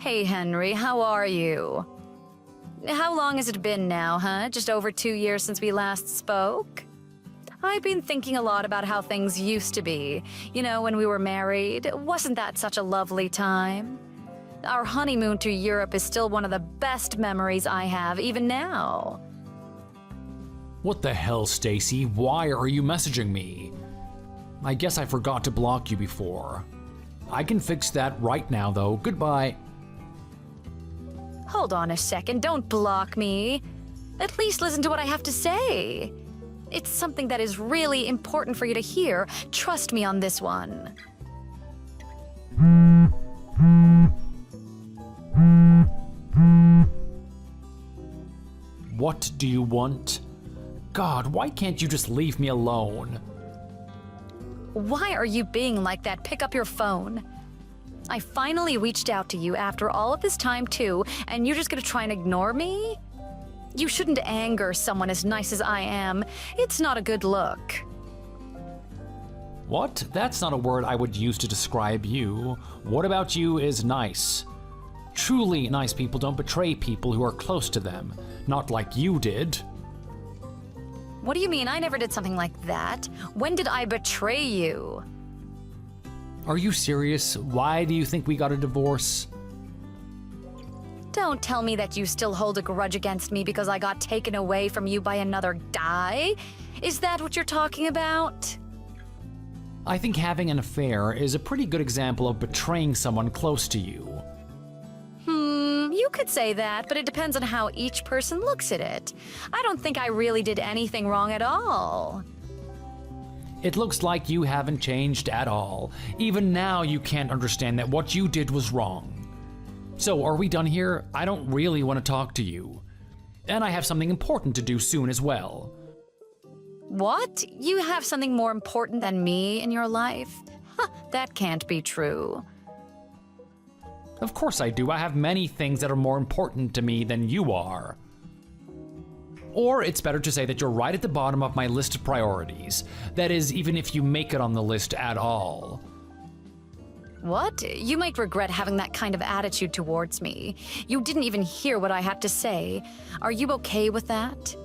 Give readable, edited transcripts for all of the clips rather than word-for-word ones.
Hey, Henry, how are you? How long has it been now, huh? Just over 2 years since we last spoke? I've been thinking a lot about how things used to be. You know, when we were married. Wasn't that such a lovely time? Our honeymoon to Europe is still one of the best memories I have, even now. What the hell, Stacy? Why are you messaging me? I guess I forgot to block you before. I can fix that right now, though. Goodbye. Hold on a second, don't block me. At least listen to what I have to say. It's something that is really important for you to hear. Trust me on this one. What do you want? God, why can't you just leave me alone? Why are you being like that? Pick up your phone. I finally reached out to you after all of this time too, and you're just gonna try and ignore me? You shouldn't anger someone as nice as I am. It's not a good look. What? That's not a word I would use to describe you. What about you is nice? Truly nice people don't betray people who are close to them. Not like you did. What do you mean? I never did something like that. When did I betray you? Are you serious? Why do you think we got a divorce? Don't tell me that you still hold a grudge against me because I got taken away from you by another guy. Is that what you're talking about? I think having an affair is a pretty good example of betraying someone close to you. You could say that, but it depends on how each person looks at it. I don't think I really did anything wrong at all. It looks like you haven't changed at all. Even now you can't understand that what you did was wrong. So are we done here? I don't really want to talk to you. And I have something important to do soon as well. What? You have something more important than me in your life? Huh, that can't be true. Of course I do. I have many things that are more important to me than you are. Or it's better to say that you're right at the bottom of my list of priorities. That is, even if you make it on the list at all. What? You might regret having that kind of attitude towards me. You didn't even hear what I had to say. Are you okay with that?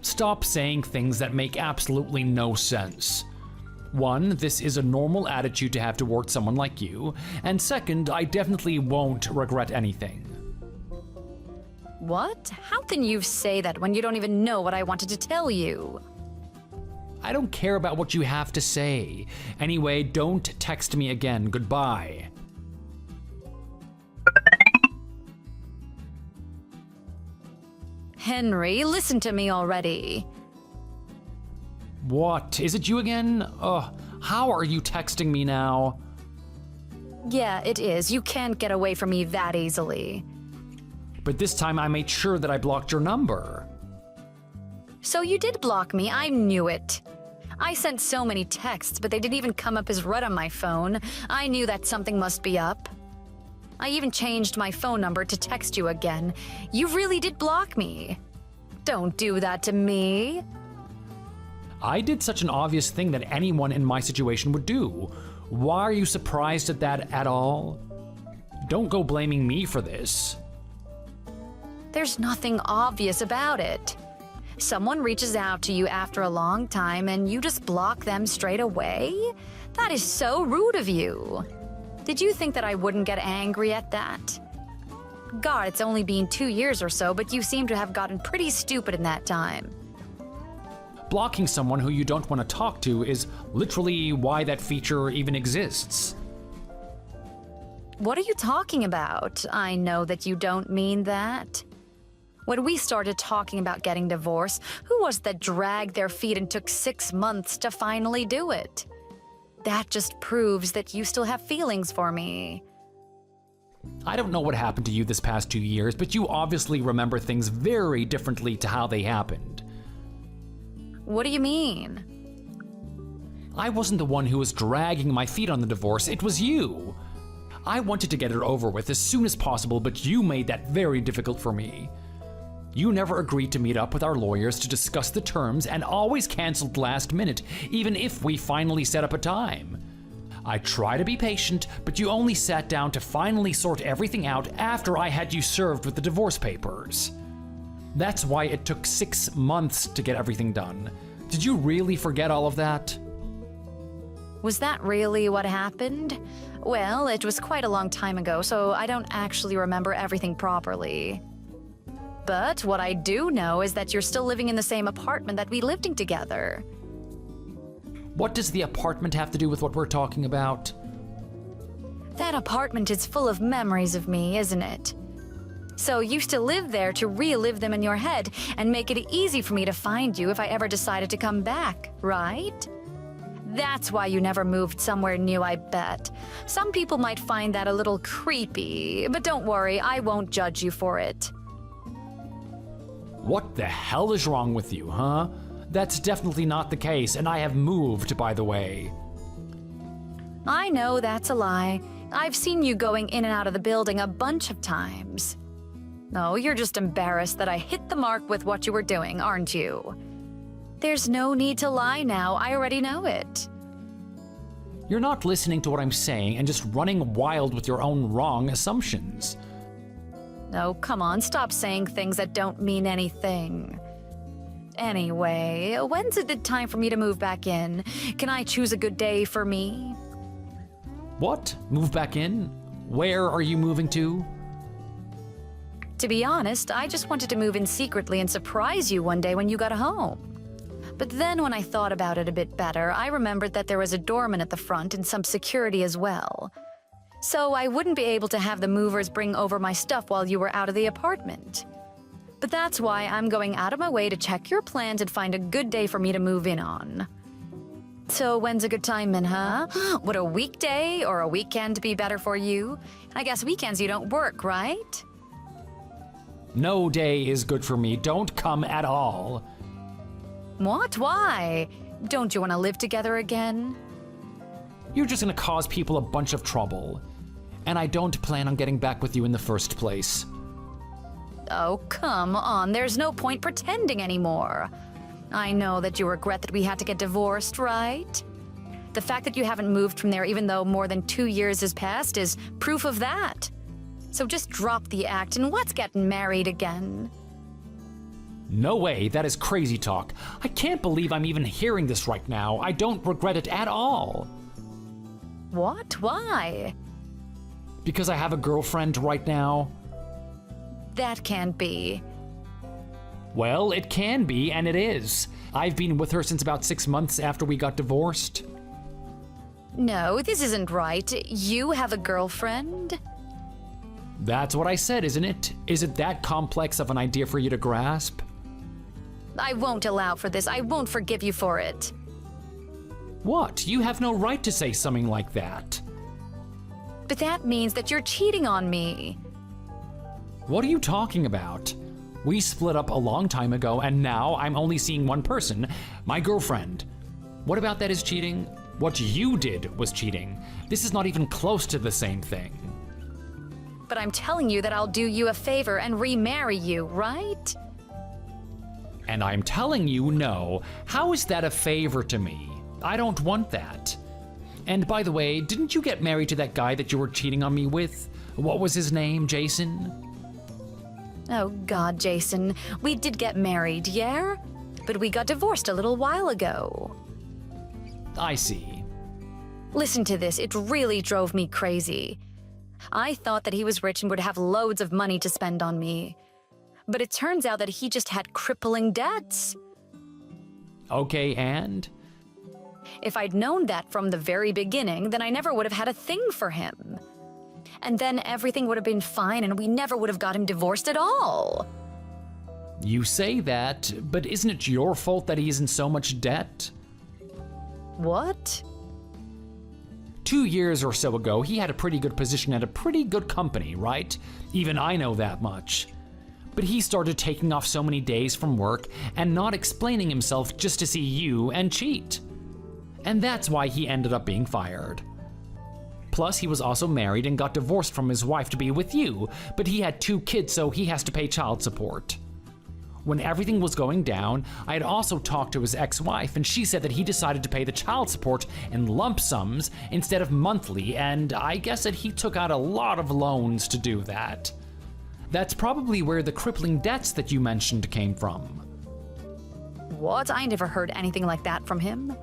Stop saying things that make absolutely no sense. One, this is a normal attitude to have towards someone like you, and second, I definitely won't regret anything. What? How can you say that when you don't even know what I wanted to tell you? I don't care about what you have to say. Anyway, don't text me again. Goodbye. Henry, listen to me already. What? Is it you again? How are you texting me now? Yeah, it is. You can't get away from me that easily. But this time I made sure that I blocked your number. So you did block me, I knew it. I sent so many texts, but they didn't even come up as read on my phone. I knew that something must be up. I even changed my phone number to text you again. You really did block me. Don't do that to me. I did such an obvious thing that anyone in my situation would do. Why are you surprised at that at all? Don't go blaming me for this. There's nothing obvious about it. Someone reaches out to you after a long time and you just block them straight away? That is so rude of you. Did you think that I wouldn't get angry at that? God, it's only been 2 years or so, but you seem to have gotten pretty stupid in that time. Blocking someone who you don't want to talk to is literally why that feature even exists. What are you talking about? I know that you don't mean that. When we started talking about getting divorced, who was that dragged their feet and took 6 months to finally do it? That just proves that you still have feelings for me. I don't know what happened to you this past 2 years, but you obviously remember things very differently to how they happened. What do you mean? I wasn't the one who was dragging my feet on the divorce, it was you. I wanted to get it over with as soon as possible, but you made that very difficult for me. You never agreed to meet up with our lawyers to discuss the terms and always canceled last minute, even if we finally set up a time. I try to be patient, but you only sat down to finally sort everything out after I had you served with the divorce papers. That's why it took 6 months to get everything done. Did you really forget all of that? Was that really what happened? Well, it was quite a long time ago, so I don't actually remember everything properly. But what I do know is that you're still living in the same apartment that we lived in together. What does the apartment have to do with what we're talking about? That apartment is full of memories of me, isn't it? So you still live there to relive them in your head and make it easy for me to find you if I ever decided to come back, right? That's why you never moved somewhere new, I bet. Some people might find that a little creepy, but don't worry, I won't judge you for it. What the hell is wrong with you, huh? That's definitely not the case, and I have moved, by the way. I know that's a lie. I've seen you going in and out of the building a bunch of times. No, you're just embarrassed that I hit the mark with what you were doing, aren't you? There's no need to lie now, I already know it. You're not listening to what I'm saying and just running wild with your own wrong assumptions. Oh, come on, stop saying things that don't mean anything. Anyway, when's a good time for me to move back in? Can I choose a good day for me? What? Move back in? Where are you moving to? To be honest, I just wanted to move in secretly and surprise you one day when you got home. But then when I thought about it a bit better, I remembered that there was a doorman at the front and some security as well. So I wouldn't be able to have the movers bring over my stuff while you were out of the apartment. But that's why I'm going out of my way to check your plans and find a good day for me to move in on. So when's a good time, Minha? Would a weekday or a weekend be better for you? I guess weekends you don't work, right? No day is good for me. Don't come at all. What? Why? Don't you want to live together again? You're just gonna cause people a bunch of trouble. And I don't plan on getting back with you in the first place. Oh, come on. There's no point pretending anymore. I know that you regret that we had to get divorced, right? The fact that you haven't moved from there even though more than 2 years has passed is proof of that. So just drop the act and let's get married again. No way, that is crazy talk. I can't believe I'm even hearing this right now. I don't regret it at all. What? Why? Because I have a girlfriend right now. That can't be. Well, it can be, and it is. I've been with her since about 6 months after we got divorced. No, this isn't right. You have a girlfriend? That's what I said, isn't it? Is it that complex of an idea for you to grasp? I won't allow for this. I won't forgive you for it. What? You have no right to say something like that. But that means that you're cheating on me. What are you talking about? We split up a long time ago, and now I'm only seeing one person, my girlfriend. What about that is cheating? What you did was cheating. This is not even close to the same thing. But I'm telling you that I'll do you a favor and remarry you, right? And I'm telling you no. How is that a favor to me? I don't want that. And by the way, didn't you get married to that guy that you were cheating on me with? What was his name, Jason? Oh God, Jason. We did get married, yeah? But we got divorced a little while ago. I see. Listen to this, it really drove me crazy. I thought that he was rich and would have loads of money to spend on me. But it turns out that he just had crippling debts. Okay, and? If I'd known that from the very beginning, then I never would have had a thing for him. And then everything would have been fine and we never would have got him divorced at all. You say that, but isn't it your fault that he's in so much debt? What? 2 years or so ago, he had a pretty good position at a pretty good company, right? Even I know that much. But he started taking off so many days from work and not explaining himself just to see you and cheat. And that's why he ended up being fired. Plus, he was also married and got divorced from his wife to be with you, but he had 2 kids, so he has to pay child support. When everything was going down, I had also talked to his ex-wife, and she said that he decided to pay the child support in lump sums instead of monthly, and I guess that he took out a lot of loans to do that. That's probably where the crippling debts that you mentioned came from. What? I never heard anything like that from him.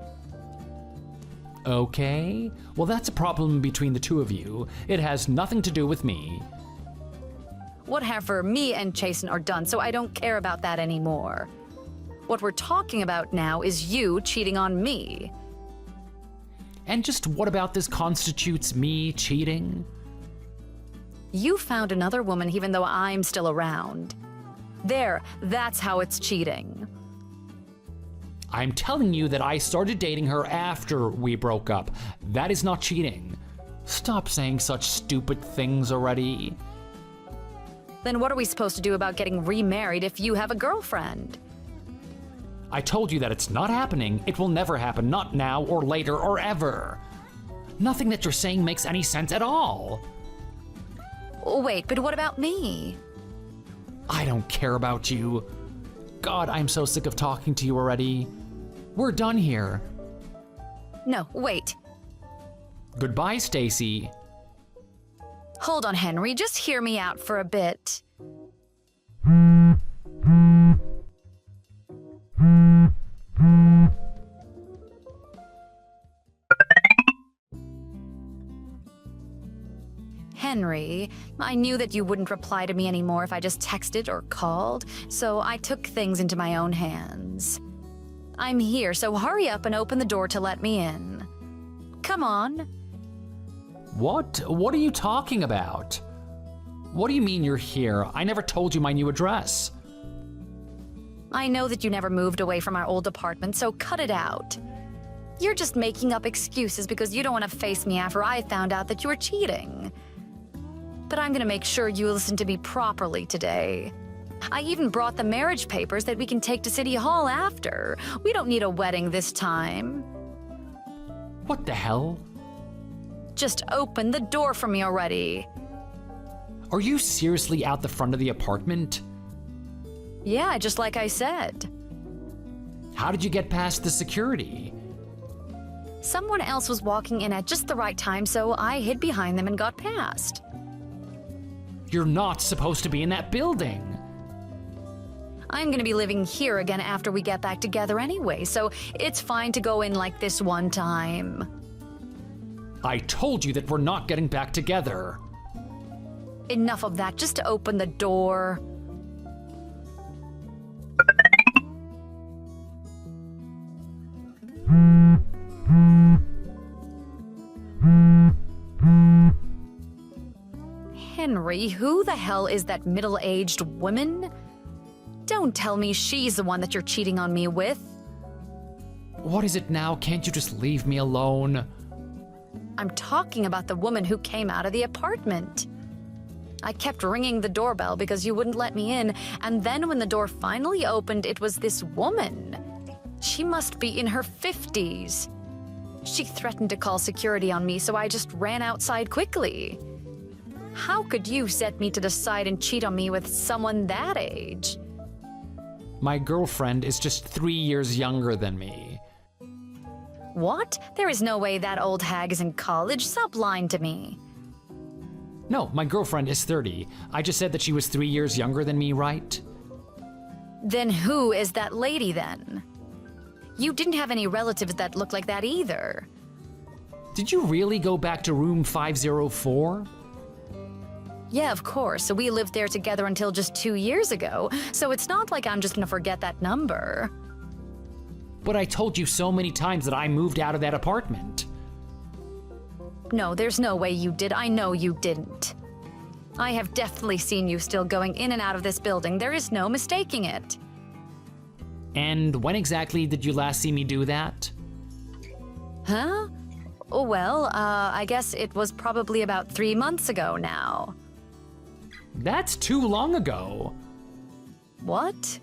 Okay, well that's a problem between the two of you. It has nothing to do with me. Whatever, me and Chasen are done, so I don't care about that anymore. What we're talking about now is you cheating on me. And just what about this constitutes me cheating? You found another woman even though I'm still around. There, that's how it's cheating. I'm telling you that I started dating her after we broke up. That is not cheating. Stop saying such stupid things already. Then what are we supposed to do about getting remarried if you have a girlfriend? I told you that it's not happening. It will never happen, not now or later or ever. Nothing that you're saying makes any sense at all. Wait, but what about me? I don't care about you. God, I'm so sick of talking to you already. We're done here. No, wait. Goodbye, Stacy. Hold on, Henry. Just hear me out for a bit. Henry, I knew that you wouldn't reply to me anymore if I just texted or called, so I took things into my own hands. I'm here, so hurry up and open the door to let me in. Come on. What? What are you talking about? What do you mean you're here? I never told you my new address. I know that you never moved away from our old apartment, so cut it out. You're just making up excuses because you don't want to face me after I found out that you were cheating. But I'm gonna make sure you listen to me properly today. I even brought the marriage papers that we can take to City Hall after. We don't need a wedding this time. What the hell? Just open the door for me already. Are you seriously out the front of the apartment? Yeah, just like I said. How did you get past the security? Someone else was walking in at just the right time, so I hid behind them and got past. You're not supposed to be in that building. I'm gonna be living here again after we get back together anyway, so it's fine to go in like this one time. I told you that we're not getting back together. Enough of that, just open the door. Henry, who the hell is that middle-aged woman? Don't tell me she's the one that you're cheating on me with. What is it now? Can't you just leave me alone? I'm talking about the woman who came out of the apartment. I kept ringing the doorbell because you wouldn't let me in, and then when the door finally opened, it was this woman. She must be in her 50s. She threatened to call security on me, so I just ran outside quickly. How could you set me to the side and cheat on me with someone that age? My girlfriend is just 3 years younger than me. What? There is no way that old hag is in college. Stop lying to me. No, my girlfriend is 30. I just said that she was 3 years younger than me, right? Then who is that lady then? You didn't have any relatives that looked like that either. Did you really go back to room 504? Yeah, of course. So we lived there together until just 2 years ago, so it's not like I'm just gonna forget that number. But I told you so many times that I moved out of that apartment. No, there's no way you did. I know you didn't. I have definitely seen you still going in and out of this building. There is no mistaking it. And when exactly did you last see me do that? Huh? Oh, well, I guess it was probably about 3 months ago now. That's too long ago. What?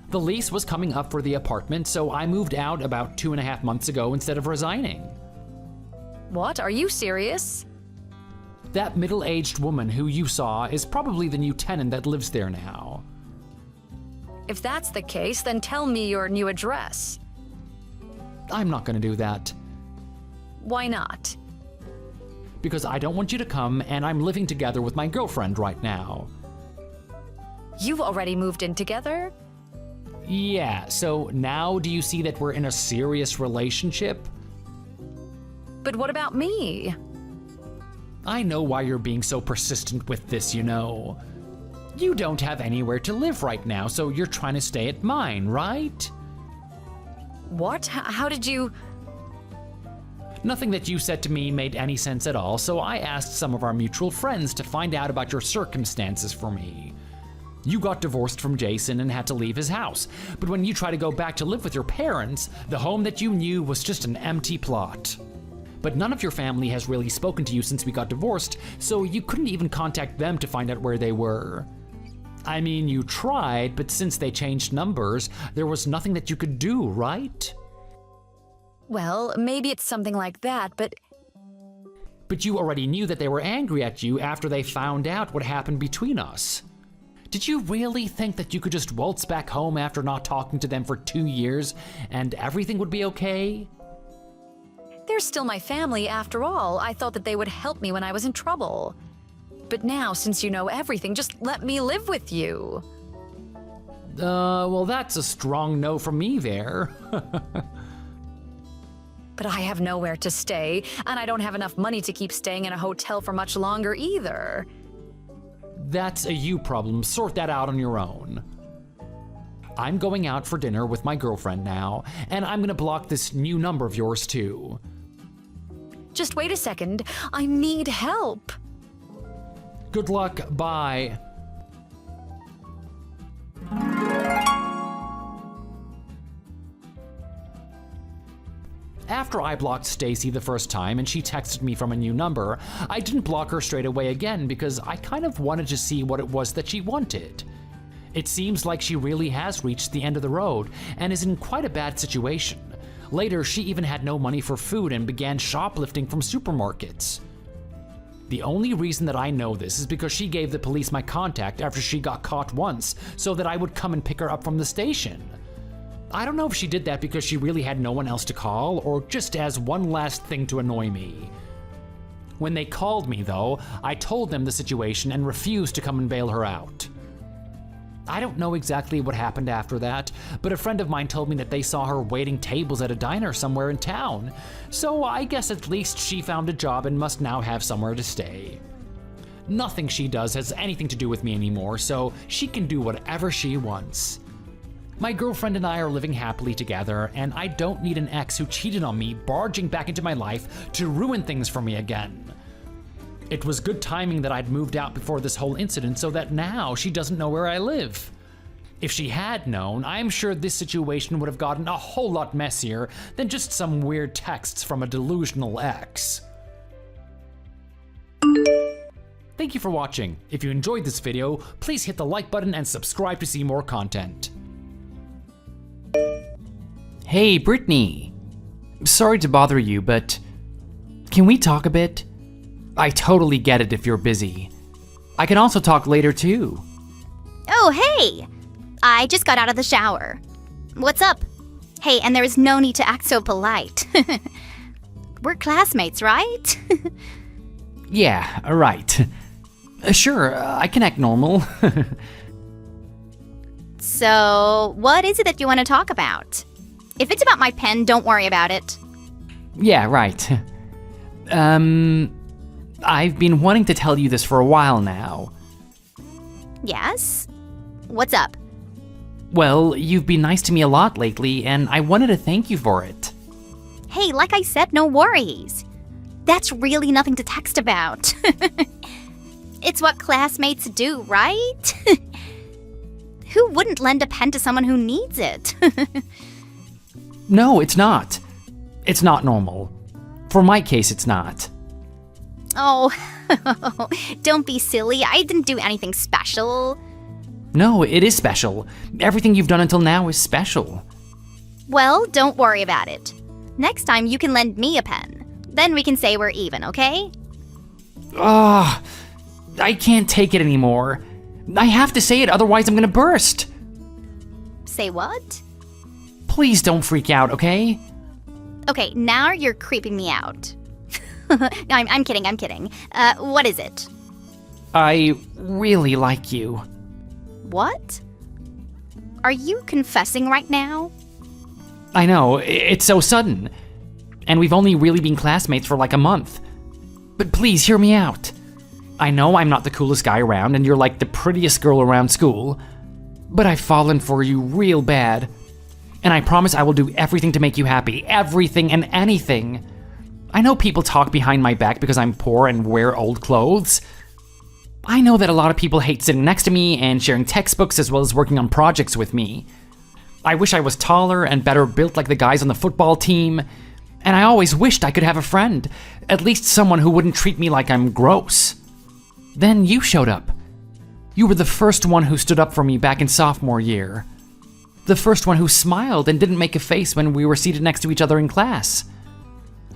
The lease was coming up for the apartment, so I moved out about 2.5 months ago instead of resigning. What? Are you serious? That middle-aged woman who you saw is probably the new tenant that lives there now. If that's the case, then tell me your new address. I'm not gonna do that. Why not? Because I don't want you to come, and I'm living together with my girlfriend right now. You've already moved in together? Yeah, so now do you see that we're in a serious relationship? But what about me? I know why you're being so persistent with this, you know. You don't have anywhere to live right now, so you're trying to stay at mine, right? What? How did you... Nothing that you said to me made any sense at all, so I asked some of our mutual friends to find out about your circumstances for me. You got divorced from Jason and had to leave his house, but when you try to go back to live with your parents, the home that you knew was just an empty plot. But none of your family has really spoken to you since we got divorced, so you couldn't even contact them to find out where they were. I mean, you tried, but since they changed numbers, there was nothing that you could do, right? Well, maybe it's something like that, but... But you already knew that they were angry at you after they found out what happened between us. Did you really think that you could just waltz back home after not talking to them for 2 years and everything would be okay? They're still my family after all. I thought that they would help me when I was in trouble. But now, since you know everything, just let me live with you. Well, that's a strong no from me there. But I have nowhere to stay, and I don't have enough money to keep staying in a hotel for much longer either. That's a you problem. Sort that out on your own. I'm going out for dinner with my girlfriend now, and I'm gonna block this new number of yours too. Just wait a second. I need help. Good luck, bye. After I blocked Stacy the first time and she texted me from a new number, I didn't block her straight away again because I kind of wanted to see what it was that she wanted. It seems like she really has reached the end of the road and is in quite a bad situation. Later, she even had no money for food and began shoplifting from supermarkets. The only reason that I know this is because she gave the police my contact after she got caught once so that I would come and pick her up from the station. I don't know if she did that because she really had no one else to call or just as one last thing to annoy me. When they called me though, I told them the situation and refused to come and bail her out. I don't know exactly what happened after that, but a friend of mine told me that they saw her waiting tables at a diner somewhere in town, so I guess at least she found a job and must now have somewhere to stay. Nothing she does has anything to do with me anymore, so she can do whatever she wants. My girlfriend and I are living happily together, and I don't need an ex who cheated on me barging back into my life to ruin things for me again. It was good timing that I'd moved out before this whole incident so that now she doesn't know where I live. If she had known, I'm sure this situation would have gotten a whole lot messier than just some weird texts from a delusional ex. Thank you for watching. If you enjoyed this video, please hit the like button and subscribe to see more content. Hey, Brittany. Sorry to bother you, but can we talk a bit? I totally get it if you're busy. I can also talk later too. Oh, hey! I just got out of the shower. What's up? Hey, and there is no need to act so polite. We're classmates, right? Yeah, right. Sure, I can act normal. So, what is it that you want to talk about? If it's about my pen, don't worry about it. Yeah, right. I've been wanting to tell you this for a while now. Yes? What's up? Well, you've been nice to me a lot lately, and I wanted to thank you for it. Hey, like I said, no worries. That's really nothing to text about. It's what classmates do, right? Who wouldn't lend a pen to someone who needs it? No, it's not. It's not normal. For my case, it's not. Oh, don't be silly. I didn't do anything special. No, it is special. Everything you've done until now is special. Well, don't worry about it. Next time you can lend me a pen. Then we can say we're even, okay? Ugh, I can't take it anymore. I have to say it, otherwise I'm gonna burst. Say what? Please don't freak out, okay? Okay, now you're creeping me out. I'm kidding, I'm kidding. What is it? I really like you. What? Are you confessing right now? I know, it's so sudden. And we've only really been classmates for like a month. But please hear me out. I know I'm not the coolest guy around and you're like the prettiest girl around school, but I've fallen for you real bad. And I promise I will do everything to make you happy. Everything and anything. I know people talk behind my back because I'm poor and wear old clothes. I know that a lot of people hate sitting next to me and sharing textbooks as well as working on projects with me. I wish I was taller and better built like the guys on the football team. And I always wished I could have a friend. At least someone who wouldn't treat me like I'm gross. Then you showed up. You were the first one who stood up for me back in sophomore year. The first one who smiled and didn't make a face when we were seated next to each other in class.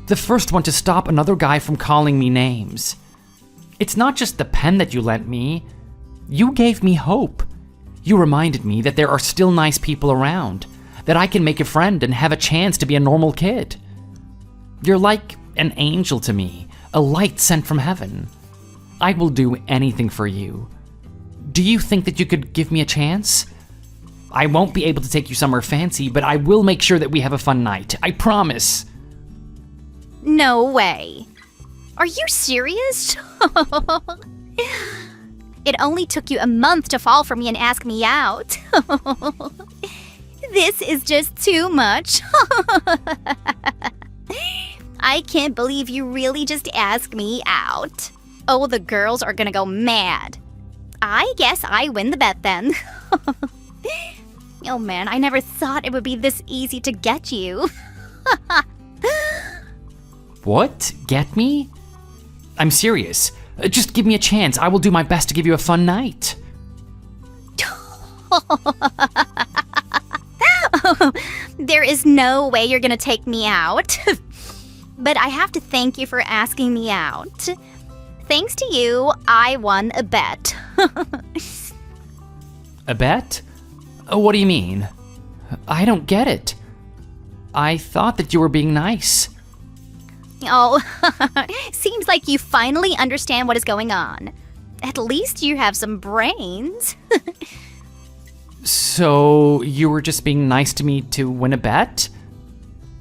The first one to stop another guy from calling me names. It's not just the pen that you lent me. You gave me hope. You reminded me that there are still nice people around, that I can make a friend and have a chance to be a normal kid. You're like an angel to me, a light sent from heaven. I will do anything for you. Do you think that you could give me a chance? I won't be able to take you somewhere fancy, but I will make sure that we have a fun night. I promise. No way. Are you serious? It only took you a month to fall for me and ask me out. This is just too much. I can't believe you really just asked me out. Oh, the girls are gonna go mad. I guess I win the bet then. Oh man, I never thought it would be this easy to get you. What? Get me? I'm serious. Just give me a chance. I will do my best to give you a fun night. There is no way you're gonna take me out. But I have to thank you for asking me out. Thanks to you, I won a bet. A bet? What do you mean? I don't get it. I thought that you were being nice. Oh, seems like you finally understand what is going on. At least you have some brains. So, you were just being nice to me to win a bet?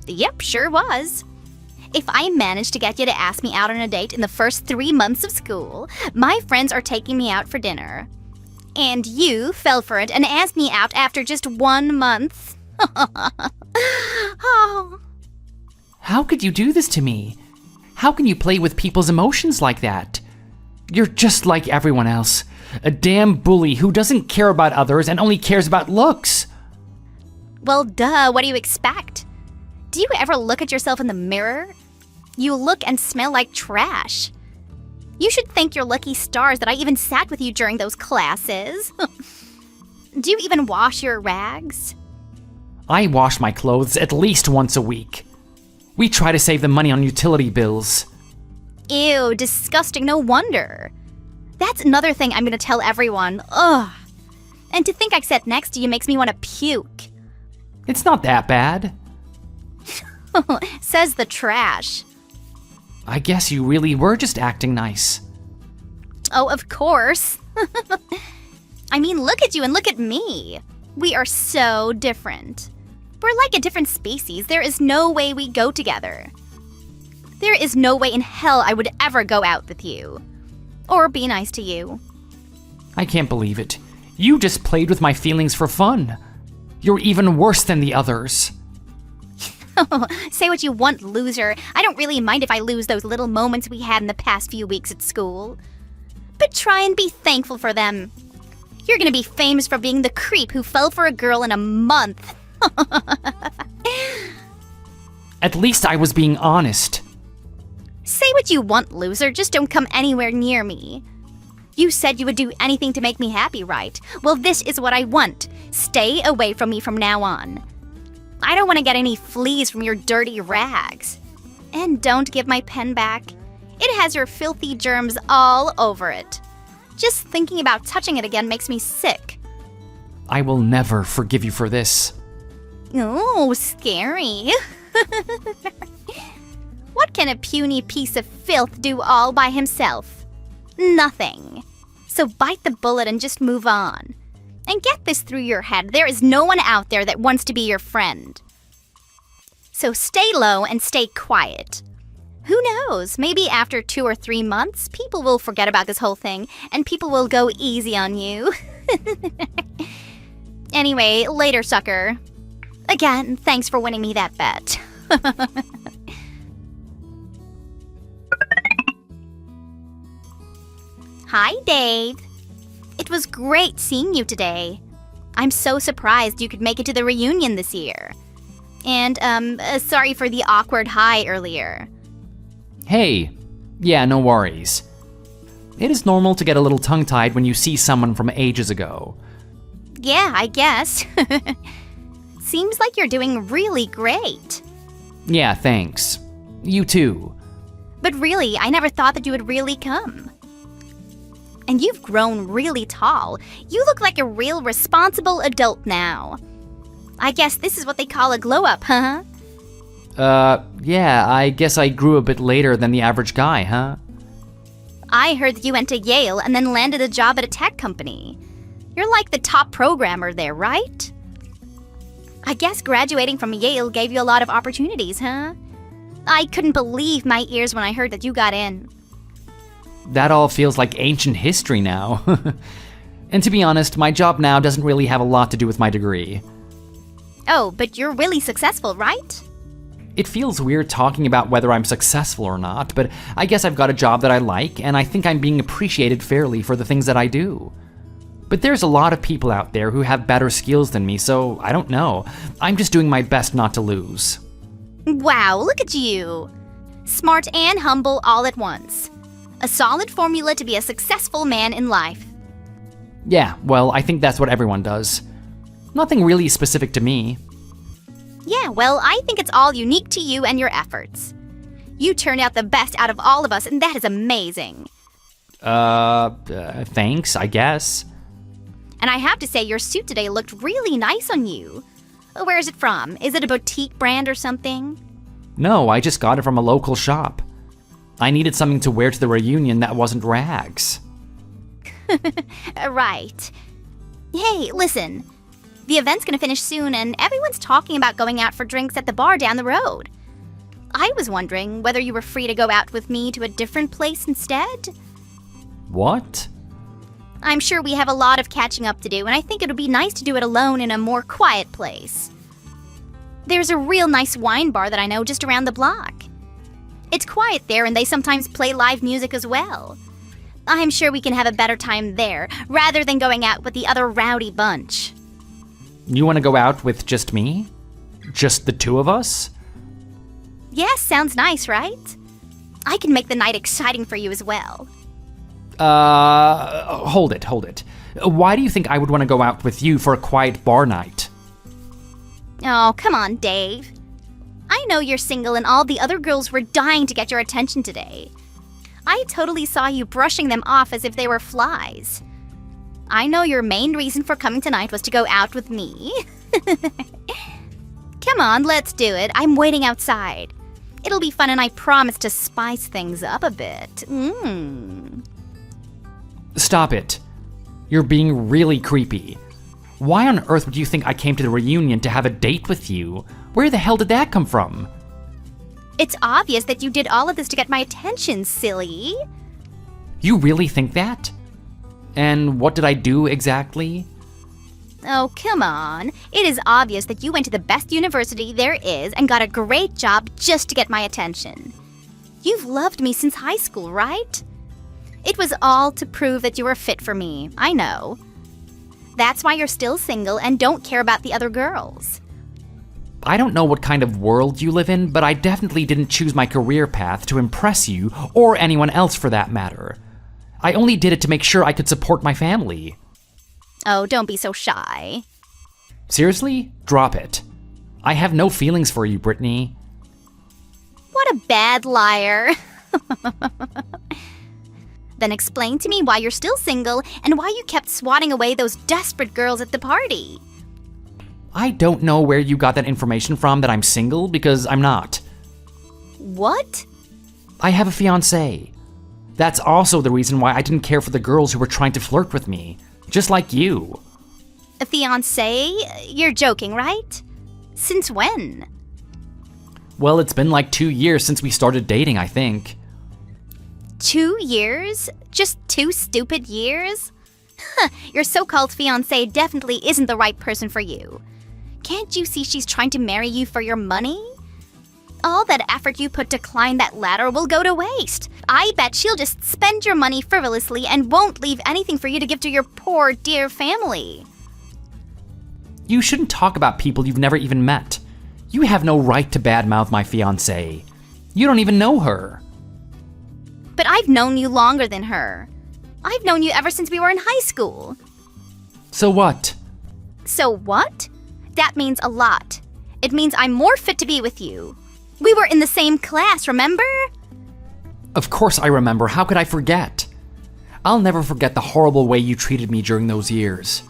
Yep, sure was. If I managed to get you to ask me out on a date in the first 3 months of school, my friends are taking me out for dinner. And you fell for it and asked me out after just 1 month. Oh. How could you do this to me? How can you play with people's emotions like that? You're just like everyone else. A damn bully who doesn't care about others and only cares about looks. Well, duh, what do you expect? Do you ever look at yourself in the mirror? You look and smell like trash. You should thank your lucky stars that I even sat with you during those classes. Do you even wash your rags? I wash my clothes at least once a week. We try to save the money on utility bills. Ew, disgusting, no wonder. That's another thing I'm gonna tell everyone. Ugh. And to think I sat next to you makes me want to puke. It's not that bad. Says the trash. I guess you really were just acting nice. Oh, of course. I mean, look at you and look at me. We are so different. We're like a different species. There is no way we go together. There is no way in hell I would ever go out with you. Or be nice to you. I can't believe it. You just played with my feelings for fun. You're even worse than the others. Say what you want, loser. I don't really mind if I lose those little moments we had in the past few weeks at school. But try and be thankful for them. You're gonna be famous for being the creep who fell for a girl in a month. At least I was being honest. Say what you want, loser. Just don't come anywhere near me. You said you would do anything to make me happy, right? Well, this is what I want. Stay away from me from now on. I don't want to get any fleas from your dirty rags. And don't give my pen back. It has your filthy germs all over it. Just thinking about touching it again makes me sick. I will never forgive you for this. Oh, scary. What can a puny piece of filth do all by himself? Nothing. So bite the bullet and just move on. And get this through your head. There is no one out there that wants to be your friend. So stay low and stay quiet. Who knows? Maybe after 2 or 3 months, people will forget about this whole thing and people will go easy on you. Anyway, later, sucker. Again, thanks for winning me that bet. Hi, Dave. It was great seeing you today. I'm so surprised you could make it to the reunion this year. And, sorry for the awkward hi earlier. Hey, yeah, no worries. It is normal to get a little tongue-tied when you see someone from ages ago. Yeah, I guess. Seems like you're doing really great. Yeah, thanks. You too. But really, I never thought that you would really come. And you've grown really tall. You look like a real responsible adult now. I guess this is what they call a glow-up, huh? Yeah, I guess I grew a bit later than the average guy, huh? I heard that you went to Yale and then landed a job at a tech company. You're like the top programmer there, right? I guess graduating from Yale gave you a lot of opportunities, huh? I couldn't believe my ears when I heard that you got in. That all feels like ancient history now. And to be honest, my job now doesn't really have a lot to do with my degree. Oh, but you're really successful, right? It feels weird talking about whether I'm successful or not, but I guess I've got a job that I like, and I think I'm being appreciated fairly for the things that I do. But there's a lot of people out there who have better skills than me, so I don't know. I'm just doing my best not to lose. Wow, look at you. Smart and humble all at once. A solid formula to be a successful man in life. Yeah, well, I think that's what everyone does. Nothing really specific to me. Yeah, well, I think it's all unique to you and your efforts. You turned out the best out of all of us, and that is amazing. Thanks, I guess. And I have to say, your suit today looked really nice on you. Where is it from? Is it a boutique brand or something? No, I just got it from a local shop. I needed something to wear to the reunion that wasn't rags. Right. Hey, listen. The event's gonna finish soon, and everyone's talking about going out for drinks at the bar down the road. I was wondering whether you were free to go out with me to a different place instead? What? I'm sure we have a lot of catching up to do, and I think it would be nice to do it alone in a more quiet place. There's a real nice wine bar that I know just around the block. It's quiet there, and they sometimes play live music as well. I'm sure we can have a better time there, rather than going out with the other rowdy bunch. You want to go out with just me? Just the two of us? Yes, sounds nice, right? I can make the night exciting for you as well. Hold it. Why do you think I would want to go out with you for a quiet bar night? Oh, come on, Dave. I know you're single and all the other girls were dying to get your attention today. I totally saw you brushing them off as if they were flies. I know your main reason for coming tonight was to go out with me. Come on, let's do it. I'm waiting outside. It'll be fun and I promise to spice things up a bit. Stop it. You're being really creepy. Why on earth would you think I came to the reunion to have a date with you? Where the hell did that come from? It's obvious that you did all of this to get my attention, silly. You really think that? And what did I do exactly? Oh, come on. It is obvious that you went to the best university there is and got a great job just to get my attention. You've loved me since high school, right? It was all to prove that you were fit for me, I know. That's why you're still single and don't care about the other girls. I don't know what kind of world you live in, but I definitely didn't choose my career path to impress you, or anyone else for that matter. I only did it to make sure I could support my family. Oh, don't be so shy. Seriously? Drop it. I have no feelings for you, Brittany. What a bad liar. Then explain to me why you're still single and why you kept swatting away those desperate girls at the party. I don't know where you got that information from that I'm single, because I'm not. What? I have a fiancé. That's also the reason why I didn't care for the girls who were trying to flirt with me. Just like you. A fiancé? You're joking, right? Since when? Well, it's been like 2 years since we started dating, I think. 2 years? Just 2 stupid years? Huh, your so-called fiancé definitely isn't the right person for you. Can't you see she's trying to marry you for your money? All that effort you put to climb that ladder will go to waste. I bet she'll just spend your money frivolously and won't leave anything for you to give to your poor, dear family. You shouldn't talk about people you've never even met. You have no right to badmouth my fiancé. You don't even know her. But I've known you longer than her. I've known you ever since we were in high school. So what? So what? That means a lot. It means I'm more fit to be with you. We were in the same class, remember? Of course I remember. How could I forget? I'll never forget the horrible way you treated me during those years.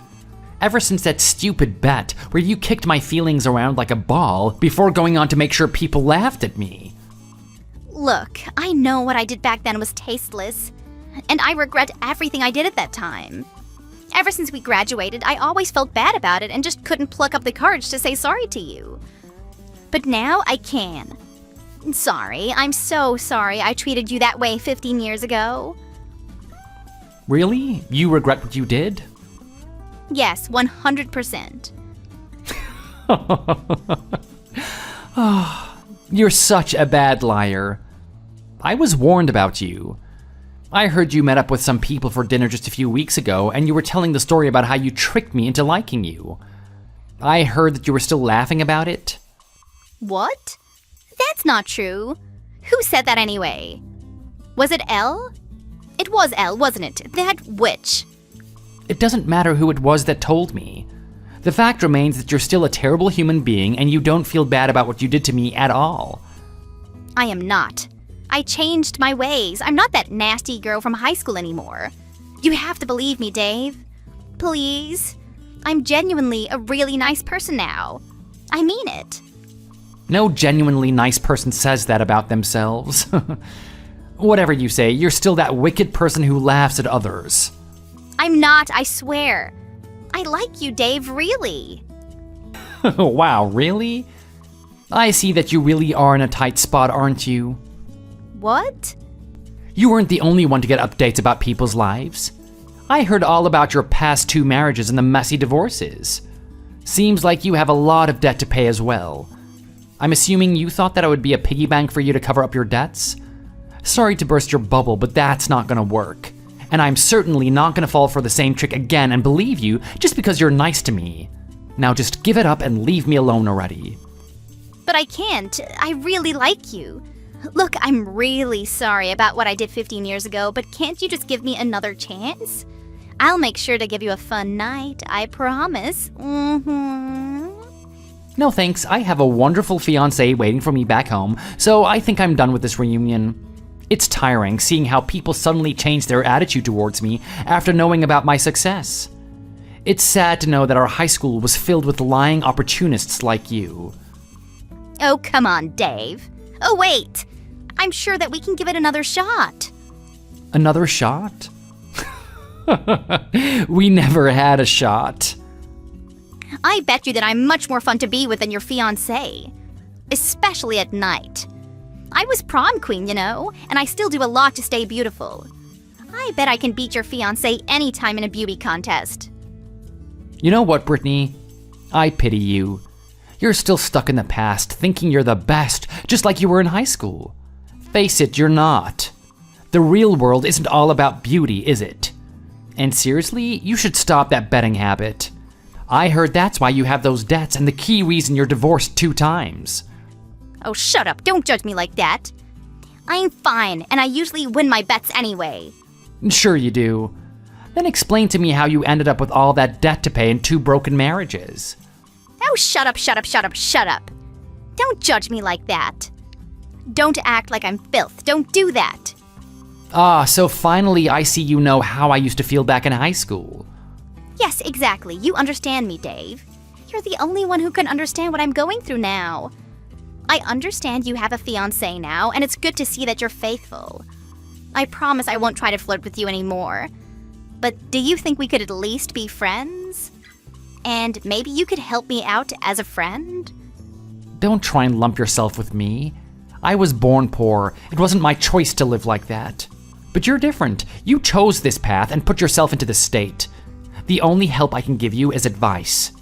Ever since that stupid bet where you kicked my feelings around like a ball before going on to make sure people laughed at me. Look, I know what I did back then was tasteless, and I regret everything I did at that time. Ever since we graduated, I always felt bad about it and just couldn't pluck up the courage to say sorry to you. But now I can. Sorry, I'm so sorry I treated you that way 15 years ago. Really? You regret what you did? Yes, 100%. You're such a bad liar. I was warned about you. I heard you met up with some people for dinner just a few weeks ago, and you were telling the story about how you tricked me into liking you. I heard that you were still laughing about it. What? That's not true. Who said that anyway? Was it Elle? It was Elle, wasn't it? That witch. It doesn't matter who it was that told me. The fact remains that you're still a terrible human being and you don't feel bad about what you did to me at all. I am not. I changed my ways. I'm not that nasty girl from high school anymore. You have to believe me, Dave. Please. I'm genuinely a really nice person now. I mean it. No genuinely nice person says that about themselves. Whatever you say, you're still that wicked person who laughs at others. I'm not, I swear. I like you, Dave, really. Wow, really? I see that you really are in a tight spot, aren't you? What? You weren't the only one to get updates about people's lives. I heard all about your past 2 marriages and the messy divorces. Seems like you have a lot of debt to pay as well. I'm assuming you thought that I would be a piggy bank for you to cover up your debts? Sorry to burst your bubble, but that's not gonna work. And I'm certainly not gonna fall for the same trick again and believe you just because you're nice to me. Now just give it up and leave me alone already. But I can't. I really like you. Look, I'm really sorry about what I did 15 years ago, but can't you just give me another chance? I'll make sure to give you a fun night, I promise. No thanks, I have a wonderful fiancé waiting for me back home, so I think I'm done with this reunion. It's tiring seeing how people suddenly change their attitude towards me after knowing about my success. It's sad to know that our high school was filled with lying opportunists like you. Oh, come on, Dave. Oh, wait. I'm sure that we can give it another shot. Another shot? We never had a shot. I bet you that I'm much more fun to be with than your fiancé. Especially at night. I was prom queen, you know, and I still do a lot to stay beautiful. I bet I can beat your fiancé anytime in a beauty contest. You know what, Brittany? I pity you. You're still stuck in the past, thinking you're the best, just like you were in high school. Face it, you're not. The real world isn't all about beauty, is it? And seriously, you should stop that betting habit. I heard that's why you have those debts and the key reason you're divorced 2 times. Oh, shut up. Don't judge me like that. I'm fine, and I usually win my bets anyway. Sure you do. Then explain to me how you ended up with all that debt to pay and 2 broken marriages. Oh, shut up, shut up, shut up, shut up. Don't judge me like that. Don't act like I'm filth. Don't do that. Ah, so finally I see you know how I used to feel back in high school. Yes, exactly. You understand me, Dave. You're the only one who can understand what I'm going through now. I understand you have a fiancé now, and it's good to see that you're faithful. I promise I won't try to flirt with you anymore. But do you think we could at least be friends? And maybe you could help me out as a friend? Don't try and lump yourself with me. I was born poor. It wasn't my choice to live like that. But you're different. You chose this path and put yourself into this state. The only help I can give you is advice.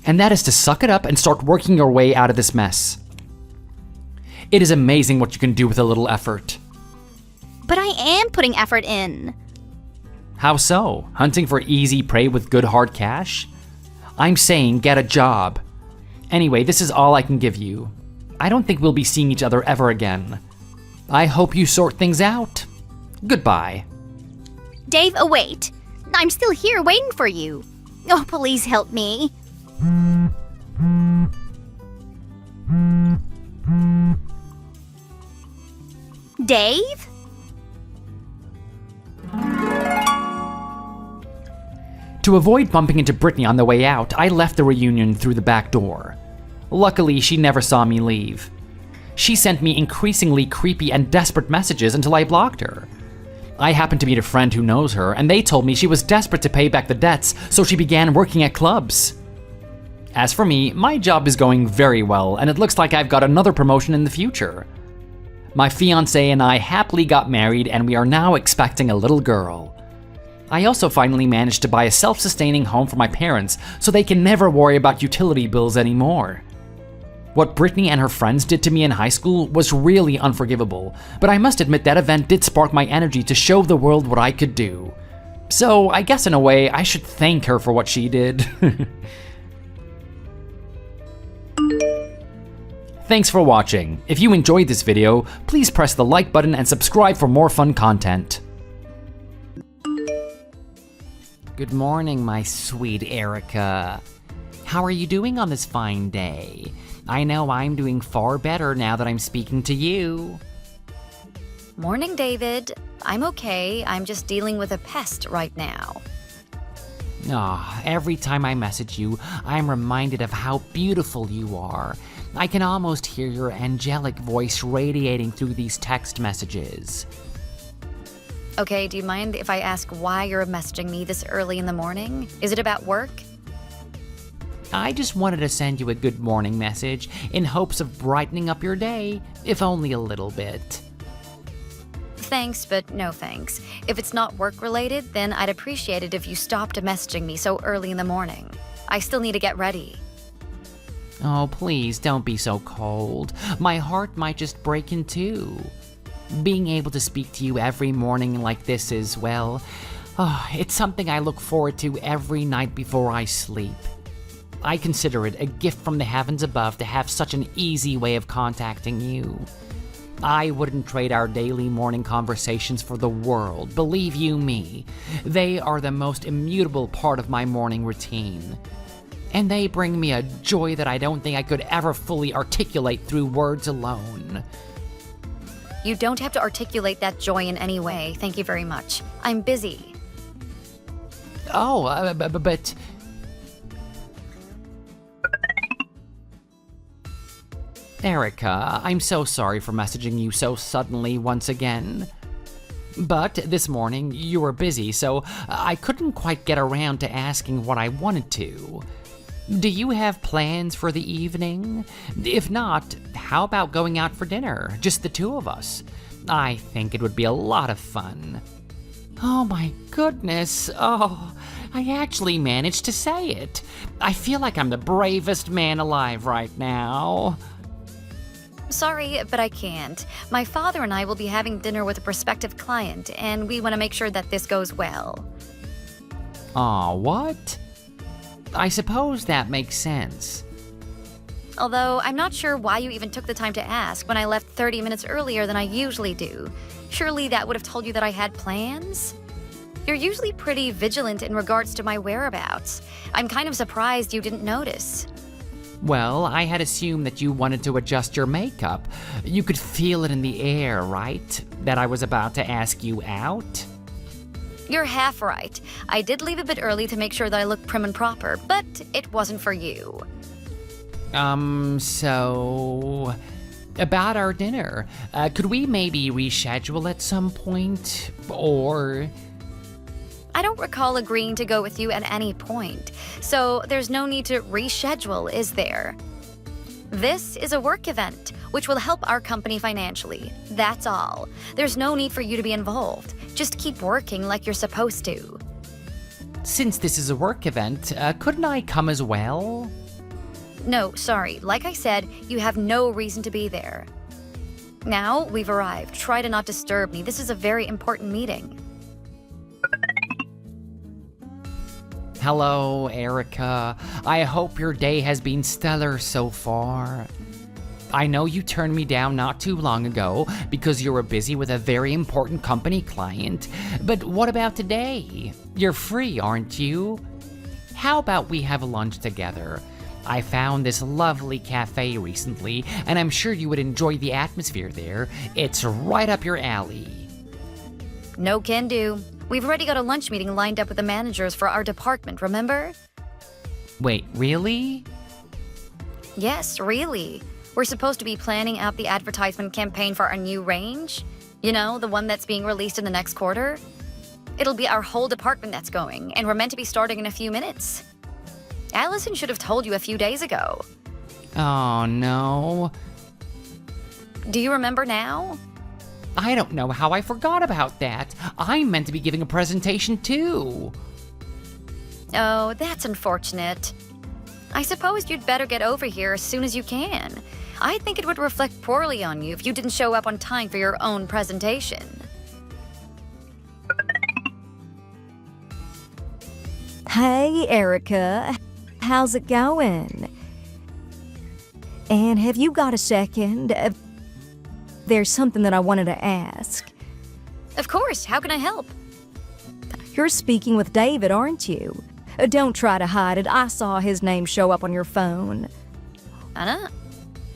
And that is to suck it up and start working your way out of this mess. It is amazing what you can do with a little effort. But I am putting effort in. How so? Hunting for easy prey with good hard cash? I'm saying get a job. Anyway, this is all I can give you. I don't think we'll be seeing each other ever again. I hope you sort things out. Goodbye. Dave, wait. I'm still here waiting for you. Oh, please help me. Dave? To avoid bumping into Brittany on the way out, I left the reunion through the back door. Luckily, she never saw me leave. She sent me increasingly creepy and desperate messages until I blocked her. I happened to meet a friend who knows her, and they told me she was desperate to pay back the debts, so she began working at clubs. As for me, my job is going very well, and it looks like I've got another promotion in the future. My fiancé and I happily got married, and we are now expecting a little girl. I also finally managed to buy a self-sustaining home for my parents, so they can never worry about utility bills anymore. What Brittany and her friends did to me in high school was really unforgivable, but I must admit that event did spark my energy to show the world what I could do. So I guess in a way, I should thank her for what she did. Thanks for watching. If you enjoyed this video, please press the like button and subscribe for more fun content. Good morning, my sweet Erica. How are you doing on this fine day? I know I'm doing far better now that I'm speaking to you. Morning, David. I'm okay. I'm just dealing with a pest right now. Every time I message you, I'm reminded of how beautiful you are. I can almost hear your angelic voice radiating through these text messages. Okay, do you mind if I ask why you're messaging me this early in the morning? Is it about work? I just wanted to send you a good morning message in hopes of brightening up your day, if only a little bit. Thanks, but no thanks. If it's not work-related, then I'd appreciate it if you stopped messaging me so early in the morning. I still need to get ready. Oh, please don't be so cold. My heart might just break in two. Being able to speak to you every morning like this is, well, it's something I look forward to every night before I sleep. I consider it a gift from the heavens above to have such an easy way of contacting you. I wouldn't trade our daily morning conversations for the world, believe you me. They are the most immutable part of my morning routine. And they bring me a joy that I don't think I could ever fully articulate through words alone. You don't have to articulate that joy in any way, thank you very much. I'm busy. But... Erica, I'm so sorry for messaging you so suddenly once again. But this morning, you were busy, so I couldn't quite get around to asking what I wanted to. Do you have plans for the evening? If not, how about going out for dinner, just the two of us? I think it would be a lot of fun. Oh my goodness, I actually managed to say it. I feel like I'm the bravest man alive right now. Sorry, but I can't. My father and I will be having dinner with a prospective client, and we want to make sure that this goes well. Aw, what? I suppose that makes sense. Although, I'm not sure why you even took the time to ask when I left 30 minutes earlier than I usually do. Surely that would have told you that I had plans? You're usually pretty vigilant in regards to my whereabouts. I'm kind of surprised you didn't notice. Well, I had assumed that you wanted to adjust your makeup. You could feel it in the air, right? That I was about to ask you out? You're half right. I did leave a bit early to make sure that I looked prim and proper, but it wasn't for you. So... About our dinner, could we maybe reschedule at some point? Or... I don't recall agreeing to go with you at any point, so there's no need to reschedule, is there? This is a work event, which will help our company financially. That's all. There's no need for you to be involved. Just keep working like you're supposed to. Since this is a work event, couldn't I come as well? No, sorry. Like I said, you have no reason to be there. Now we've arrived. Try to not disturb me. This is a very important meeting. Hello, Erica. I hope your day has been stellar so far. I know you turned me down not too long ago because you were busy with a very important company client, but what about today? You're free, aren't you? How about we have lunch together? I found this lovely cafe recently, and I'm sure you would enjoy the atmosphere there. It's right up your alley. No can do. We've already got a lunch meeting lined up with the managers for our department, remember? Wait, really? Yes, really. We're supposed to be planning out the advertisement campaign for our new range. You know, the one that's being released in the next quarter. It'll be our whole department that's going, and we're meant to be starting in a few minutes. Allison should have told you a few days ago. Oh, no. Do you remember now? I don't know how I forgot about that. I'm meant to be giving a presentation too. Oh, that's unfortunate. I suppose you'd better get over here as soon as you can. I think it would reflect poorly on you if you didn't show up on time for your own presentation. Hey, Erica. How's it going? And have you got a second? There's something that I wanted to ask. Of course, how can I help? You're speaking with David, aren't you? Don't try to hide it. I saw his name show up on your phone. Anna?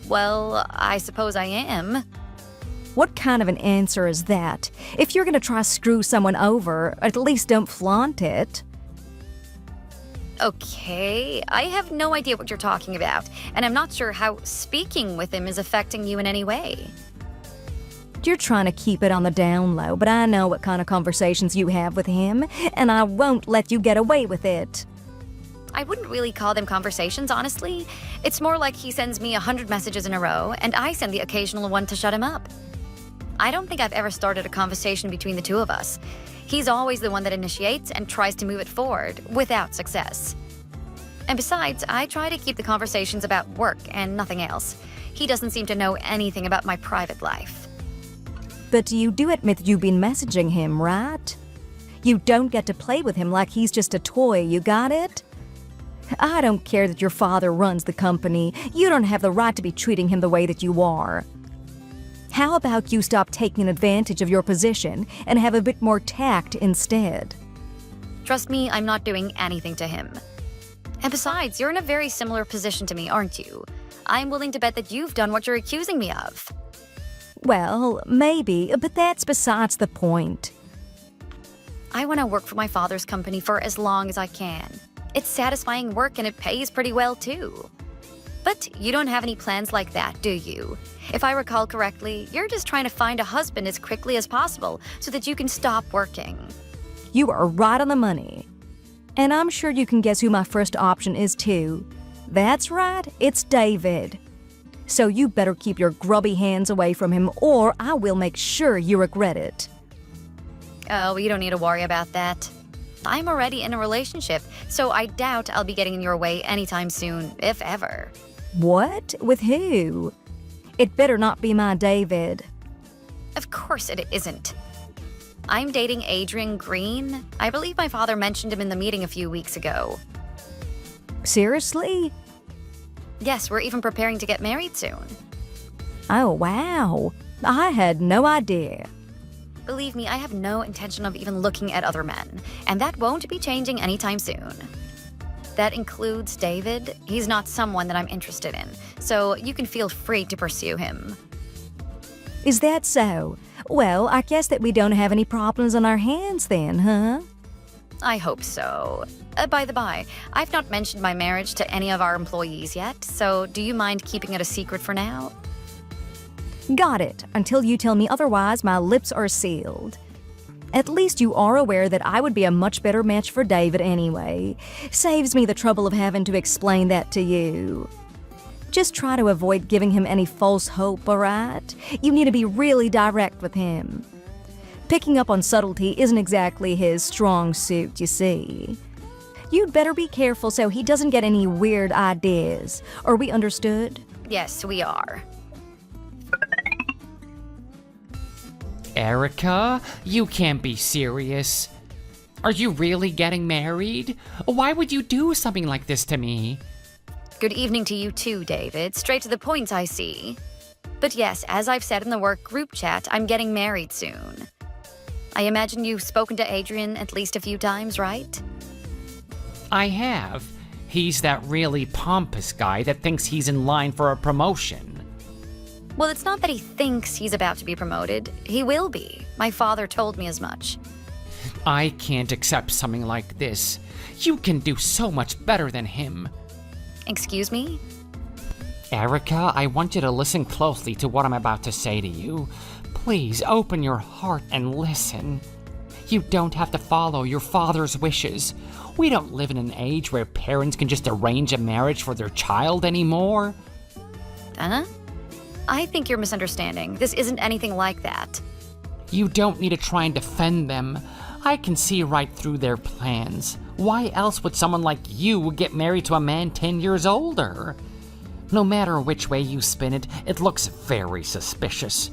Well, I suppose I am. What kind of an answer is that? If you're gonna try to screw someone over, at least don't flaunt it. Okay, I have no idea what you're talking about, and I'm not sure how speaking with him is affecting you in any way. You're trying to keep it on the down low, but I know what kind of conversations you have with him, and I won't let you get away with it. I wouldn't really call them conversations, honestly. It's more like he sends me 100 messages in a row, and I send the occasional one to shut him up. I don't think I've ever started a conversation between the two of us. He's always the one that initiates and tries to move it forward, without success. And besides, I try to keep the conversations about work and nothing else. He doesn't seem to know anything about my private life. But you do admit you've been messaging him, right? You don't get to play with him like he's just a toy, you got it? I don't care that your father runs the company. You don't have the right to be treating him the way that you are. How about you stop taking advantage of your position and have a bit more tact instead? Trust me, I'm not doing anything to him. And besides, you're in a very similar position to me, aren't you? I'm willing to bet that you've done what you're accusing me of. Well, maybe, but that's besides the point. I want to work for my father's company for as long as I can. It's satisfying work and it pays pretty well too. But you don't have any plans like that, do you? If I recall correctly, you're just trying to find a husband as quickly as possible so that you can stop working. You are right on the money. And I'm sure you can guess who my first option is too. That's right, it's David. So you better keep your grubby hands away from him or I will make sure you regret it. Oh, you don't need to worry about that. I'm already in a relationship, so I doubt I'll be getting in your way anytime soon, if ever. What? With who? It better not be my David. Of course it isn't. I'm dating Adrian Green. I believe my father mentioned him in the meeting a few weeks ago. Seriously? Yes, we're even preparing to get married soon. Oh, wow. I had no idea. Believe me, I have no intention of even looking at other men, and that won't be changing anytime soon. That includes David. He's not someone that I'm interested in, so you can feel free to pursue him. Is that so? Well, I guess that we don't have any problems on our hands then, huh? I hope so. By the by, I've not mentioned my marriage to any of our employees yet, so do you mind keeping it a secret for now? Got it. Until you tell me otherwise, my lips are sealed. At least you are aware that I would be a much better match for David anyway. Saves me the trouble of having to explain that to you. Just try to avoid giving him any false hope, alright? You need to be really direct with him. Picking up on subtlety isn't exactly his strong suit, you see. You'd better be careful so he doesn't get any weird ideas. Are we understood? Yes, we are. Erica, you can't be serious. Are you really getting married? Why would you do something like this to me? Good evening to you too, David. Straight to the point, I see. But yes, as I've said in the work group chat, I'm getting married soon. I imagine you've spoken to Adrian at least a few times, right? I have. He's that really pompous guy that thinks he's in line for a promotion. Well, it's not that he thinks he's about to be promoted. He will be. My father told me as much. I can't accept something like this. You can do so much better than him. Excuse me? Erica, I want you to listen closely to what I'm about to say to you. Please open your heart and listen. You don't have to follow your father's wishes. We don't live in an age where parents can just arrange a marriage for their child anymore. Huh? I think you're misunderstanding. This isn't anything like that. You don't need to try and defend them. I can see right through their plans. Why else would someone like you get married to a man 10 years older? No matter which way you spin it, it looks very suspicious.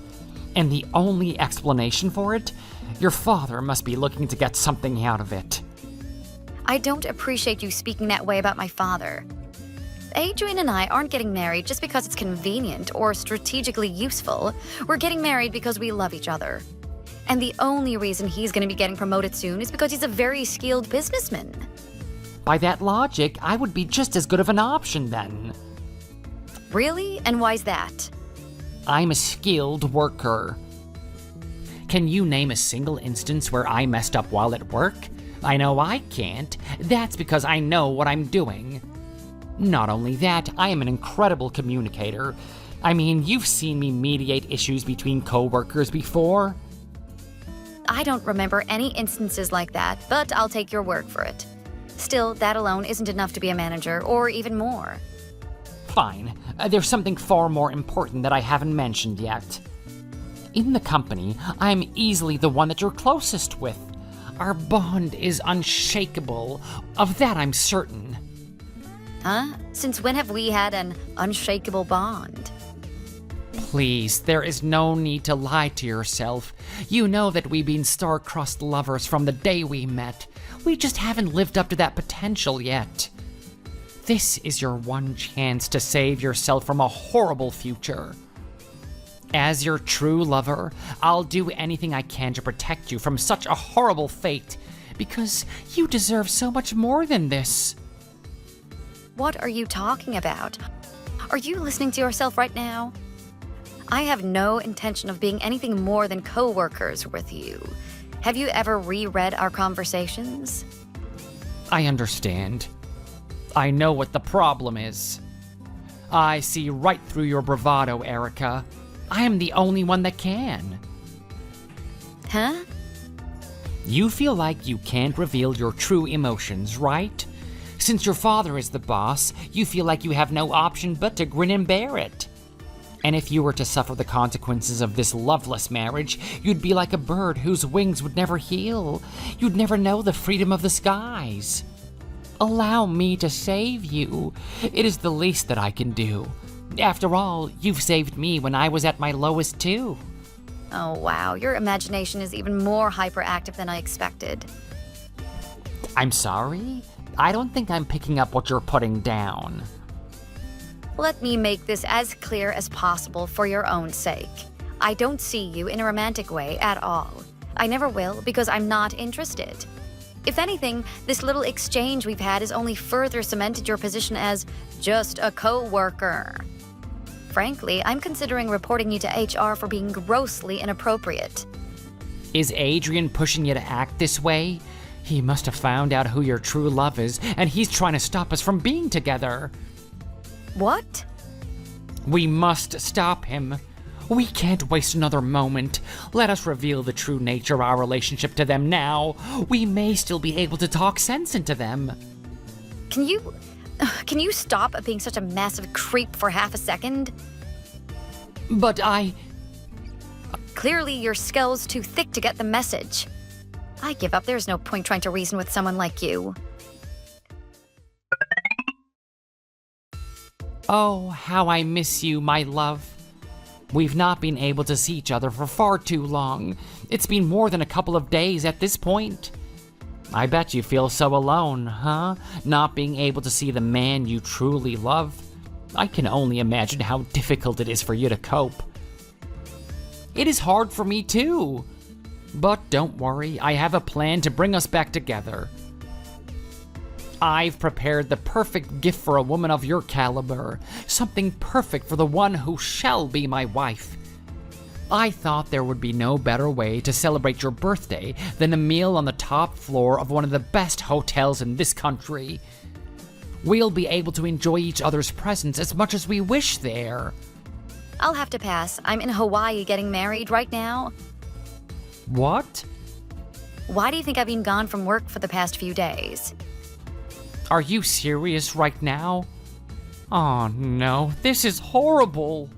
And the only explanation for it? Your father must be looking to get something out of it. I don't appreciate you speaking that way about my father. Adrian and I aren't getting married just because it's convenient or strategically useful. We're getting married because we love each other. And the only reason he's going to be getting promoted soon is because he's a very skilled businessman. By that logic, I would be just as good of an option then. Really? And why's that? I'm a skilled worker. Can you name a single instance where I messed up while at work? I know I can't. That's because I know what I'm doing. Not only that, I am an incredible communicator. I mean, you've seen me mediate issues between coworkers before. I don't remember any instances like that, but I'll take your word for it. Still, that alone isn't enough to be a manager, or even more. Fine. There's something far more important that I haven't mentioned yet. In the company, I'm easily the one that you're closest with. Our bond is unshakable. Of that I'm certain. Huh? Since when have we had an unshakable bond? Please, there is no need to lie to yourself. You know that we've been star-crossed lovers from the day we met. We just haven't lived up to that potential yet. This is your one chance to save yourself from a horrible future. As your true lover, I'll do anything I can to protect you from such a horrible fate, because you deserve so much more than this. What are you talking about? Are you listening to yourself right now? I have no intention of being anything more than co-workers with you. Have you ever reread our conversations? I understand. I know what the problem is. I see right through your bravado, Erica. I am the only one that can. Huh? You feel like you can't reveal your true emotions, right? Since your father is the boss, you feel like you have no option but to grin and bear it. And if you were to suffer the consequences of this loveless marriage, you'd be like a bird whose wings would never heal. You'd never know the freedom of the skies. Allow me to save you. It is the least that I can do. After all, you've saved me when I was at my lowest too. Oh wow, your imagination is even more hyperactive than I expected. I'm sorry? I don't think I'm picking up what you're putting down. Let me make this as clear as possible for your own sake. I don't see you in a romantic way at all. I never will because I'm not interested. If anything, this little exchange we've had has only further cemented your position as just a co-worker. Frankly, I'm considering reporting you to HR for being grossly inappropriate. Is Adrian pushing you to act this way? He must have found out who your true love is, and he's trying to stop us from being together. What? We must stop him. We can't waste another moment. Let us reveal the true nature of our relationship to them now. We may still be able to talk sense into them. Can you stop being such a massive creep for half a second? But Clearly, your skull's too thick to get the message. I give up. There's no point trying to reason with someone like you. Oh, how I miss you, my love. We've not been able to see each other for far too long. It's been more than a couple of days at this point. I bet you feel so alone, huh? Not being able to see the man you truly love. I can only imagine how difficult it is for you to cope. It is hard for me too. But don't worry, I have a plan to bring us back together. I've prepared the perfect gift for a woman of your caliber. Something perfect for the one who shall be my wife. I thought there would be no better way to celebrate your birthday than a meal on the top floor of one of the best hotels in this country. We'll be able to enjoy each other's presence as much as we wish there. I'll have to pass. I'm in Hawaii getting married right now. What? Why do you think I've been gone from work for the past few days? Are you serious right now? Oh no, this is horrible.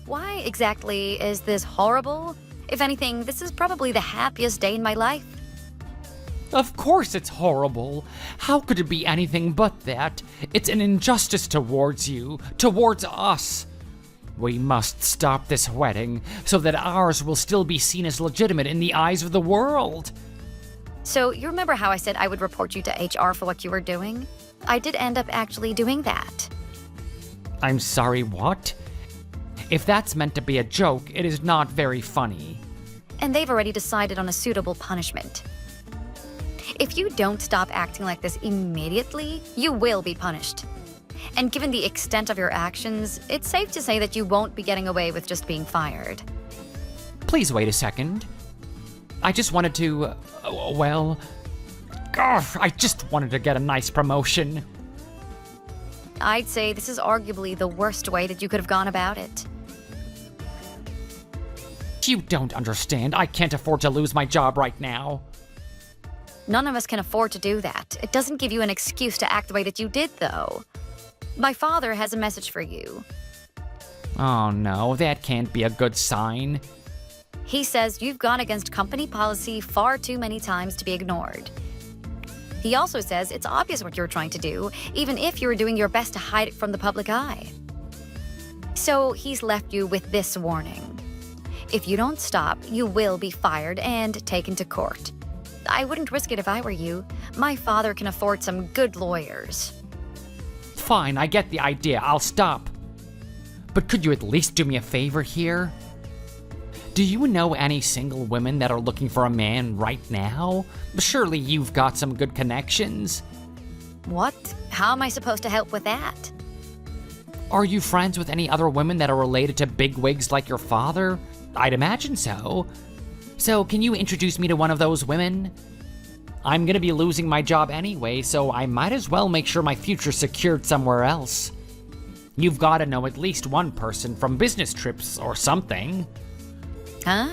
Why exactly is this horrible? If anything, this is probably the happiest day in my life. Of course it's horrible. How could it be anything but that? It's an injustice towards you, towards us. We must stop this wedding so that ours will still be seen as legitimate in the eyes of the world. So, you remember how I said I would report you to HR for what you were doing? I did end up actually doing that. I'm sorry, what? If that's meant to be a joke, it is not very funny. And they've already decided on a suitable punishment. If you don't stop acting like this immediately, you will be punished. And given the extent of your actions, it's safe to say that you won't be getting away with just being fired. Please wait a second. I just wanted to, I just wanted to get a nice promotion. I'd say this is arguably the worst way that you could have gone about it. You don't understand. I can't afford to lose my job right now. None of us can afford to do that. It doesn't give you an excuse to act the way that you did, though. My father has a message for you. Oh no, that can't be a good sign. He says you've gone against company policy far too many times to be ignored. He also says it's obvious what you're trying to do, even if you were doing your best to hide it from the public eye. So he's left you with this warning. If you don't stop, you will be fired and taken to court. I wouldn't risk it if I were you. My father can afford some good lawyers. Fine, I get the idea. I'll stop. But could you at least do me a favor here? Do you know any single women that are looking for a man right now? Surely you've got some good connections. What? How am I supposed to help with that? Are you friends with any other women that are related to bigwigs like your father? I'd imagine so. So can you introduce me to one of those women? I'm gonna be losing my job anyway, so I might as well make sure my future's secured somewhere else. You've gotta know at least one person from business trips or something. Huh?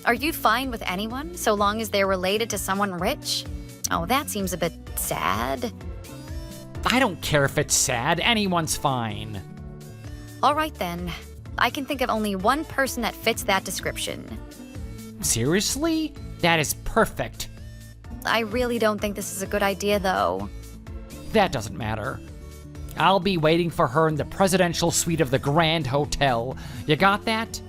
Are you fine with anyone, so long as they're related to someone rich? Oh, that seems a bit sad. I don't care if it's sad, anyone's fine. All right then. I can think of only one person that fits that description. Seriously? That is perfect. I really don't think this is a good idea, though. That doesn't matter. I'll be waiting for her in the presidential suite of the Grand Hotel. You got that?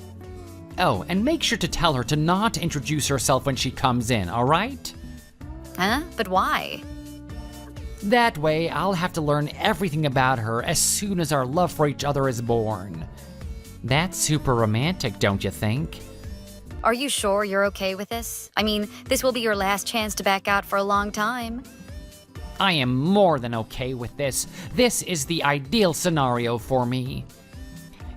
Oh, and make sure to tell her to not introduce herself when she comes in, all right? Huh? But why? That way, I'll have to learn everything about her as soon as our love for each other is born. That's super romantic, don't you think? Are you sure you're okay with this? I mean, this will be your last chance to back out for a long time. I am more than okay with this. This is the ideal scenario for me.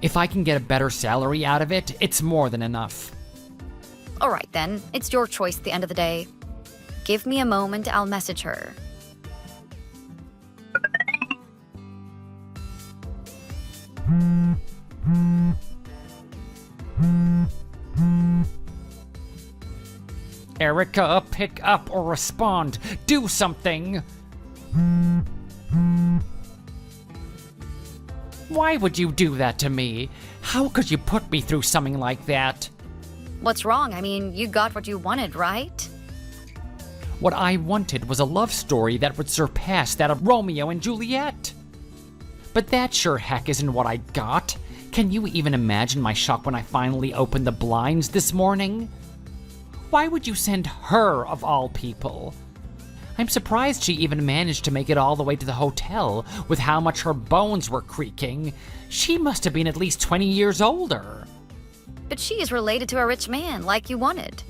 If I can get a better salary out of it, it's more than enough. All right then, it's your choice at the end of the day. Give me a moment, I'll message her. Erica, pick up or respond. Do something. Why would you do that to me? How could you put me through something like that? What's wrong? I mean, you got what you wanted, right? What I wanted was a love story that would surpass that of Romeo and Juliet. But that sure heck isn't what I got. Can you even imagine my shock when I finally opened the blinds this morning? Why would you send her, of all people? I'm surprised she even managed to make it all the way to the hotel with how much her bones were creaking. She must have been at least 20 years older. But she is related to a rich man, like you wanted.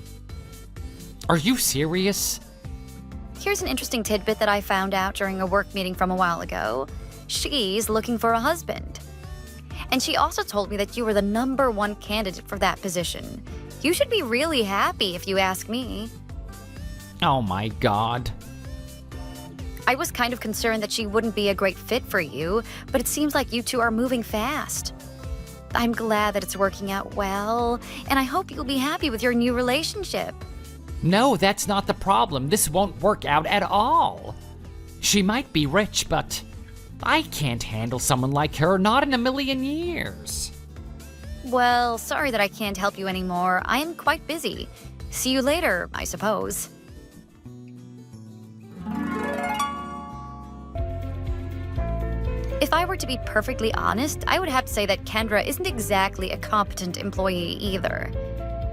Are you serious? Here's an interesting tidbit that I found out during a work meeting from a while ago. She's looking for a husband. And she also told me that you were the #1 candidate for that position. You should be really happy if you ask me. Oh my god. I was kind of concerned that she wouldn't be a great fit for you, but it seems like you two are moving fast. I'm glad that it's working out well, and I hope you'll be happy with your new relationship. No, that's not the problem. This won't work out at all. She might be rich, but I can't handle someone like her, not in a million years. Well, sorry that I can't help you anymore. I am quite busy. See you later, I suppose. If I were to be perfectly honest, I would have to say that Kendra isn't exactly a competent employee either.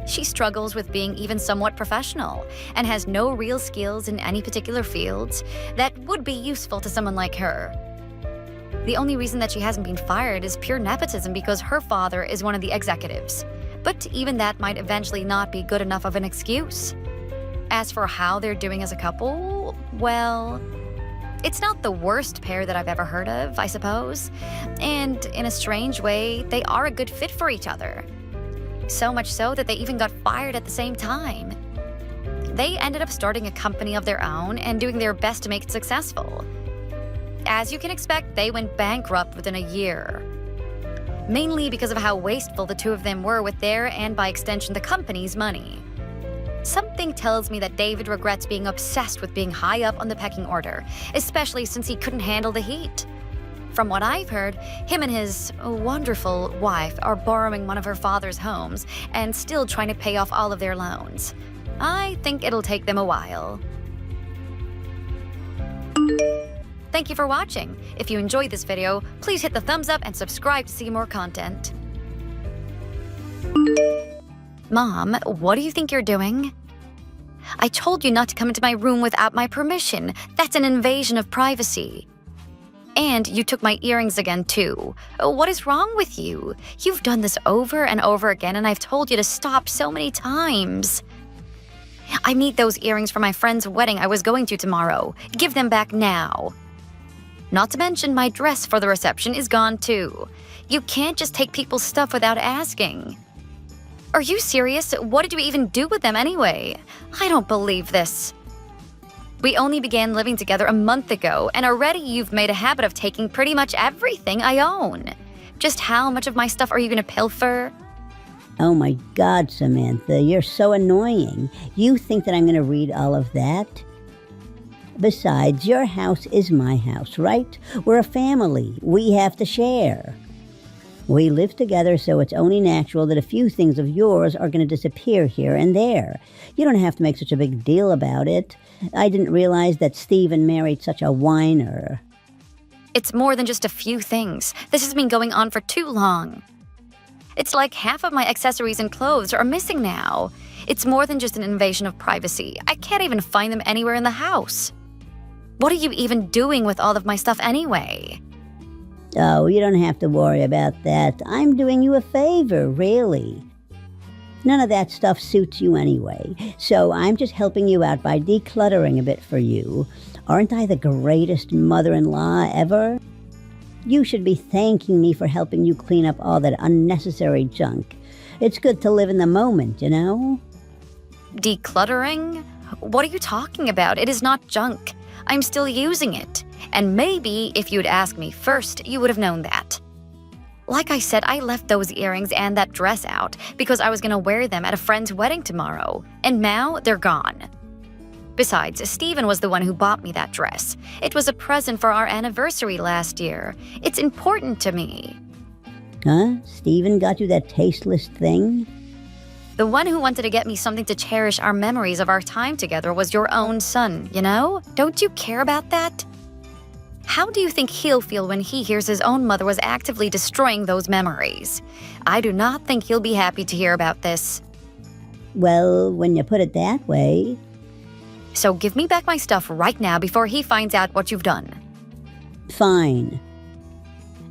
She struggles with being even somewhat professional and has no real skills in any particular fields that would be useful to someone like her. The only reason that she hasn't been fired is pure nepotism because her father is one of the executives. But even that might eventually not be good enough of an excuse. As for how they're doing as a couple, well, it's not the worst pair that I've ever heard of, I suppose. And in a strange way, they are a good fit for each other. So much so that they even got fired at the same time. They ended up starting a company of their own and doing their best to make it successful. As you can expect, they went bankrupt within a year. Mainly because of how wasteful the two of them were with their, and by extension, the company's money. Something tells me that David regrets being obsessed with being high up on the pecking order, especially since he couldn't handle the heat. From what I've heard, him and his wonderful wife are borrowing one of her father's homes and still trying to pay off all of their loans. I think it'll take them a while. Thank you for watching. If you enjoyed this video, please hit the thumbs up and subscribe to see more content. Mom, what do you think you're doing? I told you not to come into my room without my permission. That's an invasion of privacy. And you took my earrings again, too. What is wrong with you? You've done this over and over again, and I've told you to stop so many times. I need those earrings for my friend's wedding I was going to tomorrow. Give them back now. Not to mention my dress for the reception is gone, too. You can't just take people's stuff without asking. Are you serious? What did you even do with them anyway? I don't believe this. We only began living together a month ago, and already you've made a habit of taking pretty much everything I own. Just how much of my stuff are you going to pilfer? Oh my God, Samantha, you're so annoying. You think that I'm going to read all of that? Besides, your house is my house, right? We're a family. We have to share. We live together, so it's only natural that a few things of yours are going to disappear here and there. You don't have to make such a big deal about it. I didn't realize that Stephen married such a whiner. It's more than just a few things. This has been going on for too long. It's like half of my accessories and clothes are missing now. It's more than just an invasion of privacy. I can't even find them anywhere in the house. What are you even doing with all of my stuff anyway? Oh, you don't have to worry about that. I'm doing you a favor, really. None of that stuff suits you anyway, so I'm just helping you out by decluttering a bit for you. Aren't I the greatest mother-in-law ever? You should be thanking me for helping you clean up all that unnecessary junk. It's good to live in the moment, you know? Decluttering? What are you talking about? It is not junk. I'm still using it. And maybe if you'd asked me first, you would have known that. Like I said, I left those earrings and that dress out because I was going to wear them at a friend's wedding tomorrow. And now they're gone. Besides, Steven was the one who bought me that dress. It was a present for our anniversary last year. It's important to me. Huh? Steven got you that tasteless thing? The one who wanted to get me something to cherish our memories of our time together was your own son, you know? Don't you care about that? How do you think he'll feel when he hears his own mother was actively destroying those memories? I do not think he'll be happy to hear about this. Well, when you put it that way... So give me back my stuff right now before he finds out what you've done. Fine.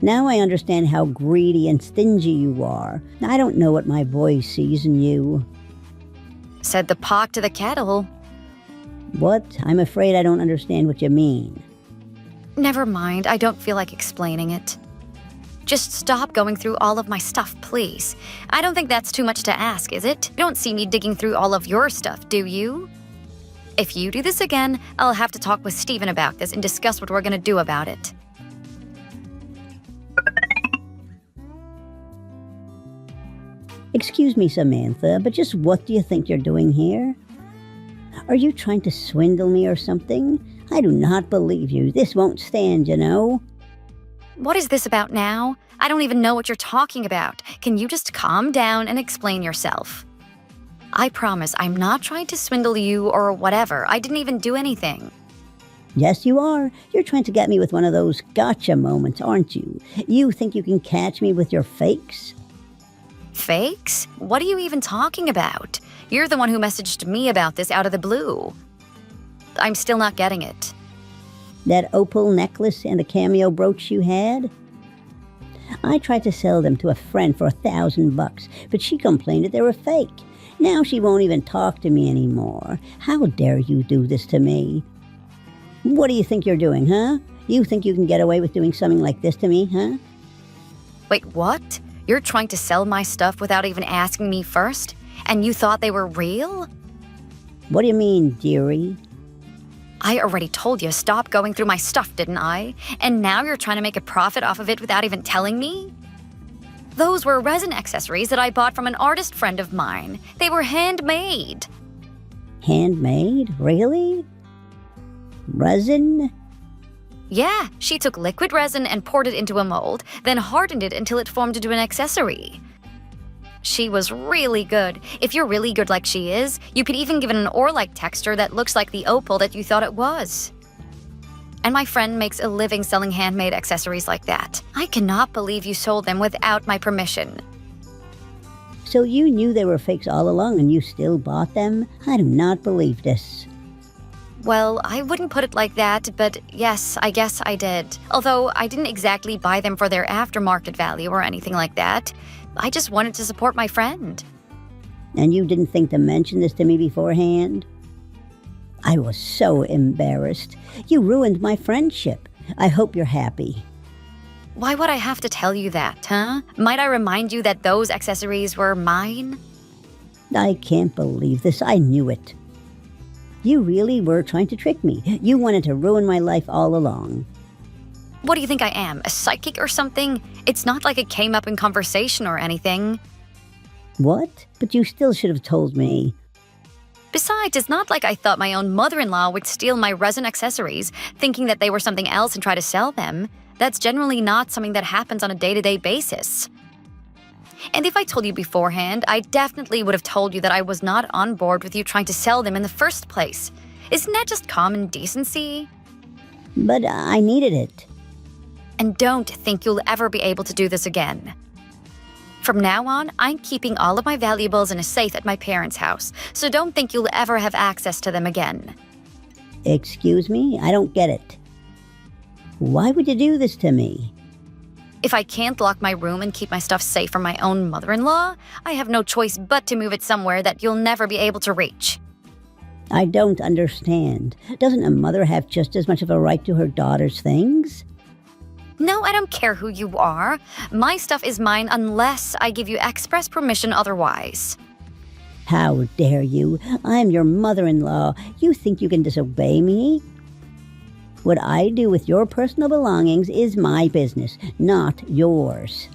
Now I understand how greedy and stingy you are. I don't know what my boy sees in you. Said the pot to the kettle. What? I'm afraid I don't understand what you mean. Never mind, I don't feel like explaining it. Just stop going through all of my stuff, please. I don't think that's too much to ask, is it? You don't see me digging through all of your stuff, do you? If you do this again, I'll have to talk with Steven about this and discuss what we're gonna do about it. Excuse me, Samantha, but just what do you think you're doing here? Are you trying to swindle me or something? I do not believe you. This won't stand, you know. What is this about now? I don't even know what you're talking about. Can you just calm down and explain yourself? I promise I'm not trying to swindle you or whatever. I didn't even do anything. Yes, you are. You're trying to get me with one of those gotcha moments, aren't you? You think you can catch me with your fakes? Fakes? What are you even talking about? You're the one who messaged me about this out of the blue. I'm still not getting it. That opal necklace and the cameo brooch you had? I tried to sell them to a friend for $1,000, but she complained that they were fake. Now she won't even talk to me anymore. How dare you do this to me? What do you think you're doing, huh? You think you can get away with doing something like this to me, huh? Wait, what? You're trying to sell my stuff without even asking me first? And you thought they were real? What do you mean, dearie? I already told you stop going through my stuff, didn't I? And now you're trying to make a profit off of it without even telling me? Those were resin accessories that I bought from an artist friend of mine. They were handmade. Handmade? Really? Resin? Yeah, she took liquid resin and poured it into a mold, then hardened it until it formed into an accessory. She was really good. If you're really good like she is, you could even give it an ore-like texture that looks like the opal that you thought it was. And my friend makes a living selling handmade accessories like that. I cannot believe you sold them without my permission. So you knew they were fakes all along and you still bought them? I do not believe this. Well, I wouldn't put it like that, but yes, I guess I did. Although I didn't exactly buy them for their aftermarket value or anything like that. I just wanted to support my friend. And you didn't think to mention this to me beforehand? I was so embarrassed. You ruined my friendship. I hope you're happy. Why would I have to tell you that, huh? Might I remind you that those accessories were mine? I can't believe this. I knew it. You really were trying to trick me. You wanted to ruin my life all along. What do you think I am, a psychic or something? It's not like it came up in conversation or anything. What? But you still should have told me. Besides, it's not like I thought my own mother-in-law would steal my resin accessories, thinking that they were something else and try to sell them. That's generally not something that happens on a day-to-day basis. And if I told you beforehand, I definitely would have told you that I was not on board with you trying to sell them in the first place. Isn't that just common decency? But I needed it. And don't think you'll ever be able to do this again. From now on, I'm keeping all of my valuables in a safe at my parents' house, so don't think you'll ever have access to them again. Excuse me? I don't get it. Why would you do this to me? If I can't lock my room and keep my stuff safe from my own mother-in-law, I have no choice but to move it somewhere that you'll never be able to reach. I don't understand. Doesn't a mother have just as much of a right to her daughter's things? No, I don't care who you are. My stuff is mine unless I give you express permission otherwise. How dare you? I'm your mother-in-law. You think you can disobey me? What I do with your personal belongings is my business, not yours.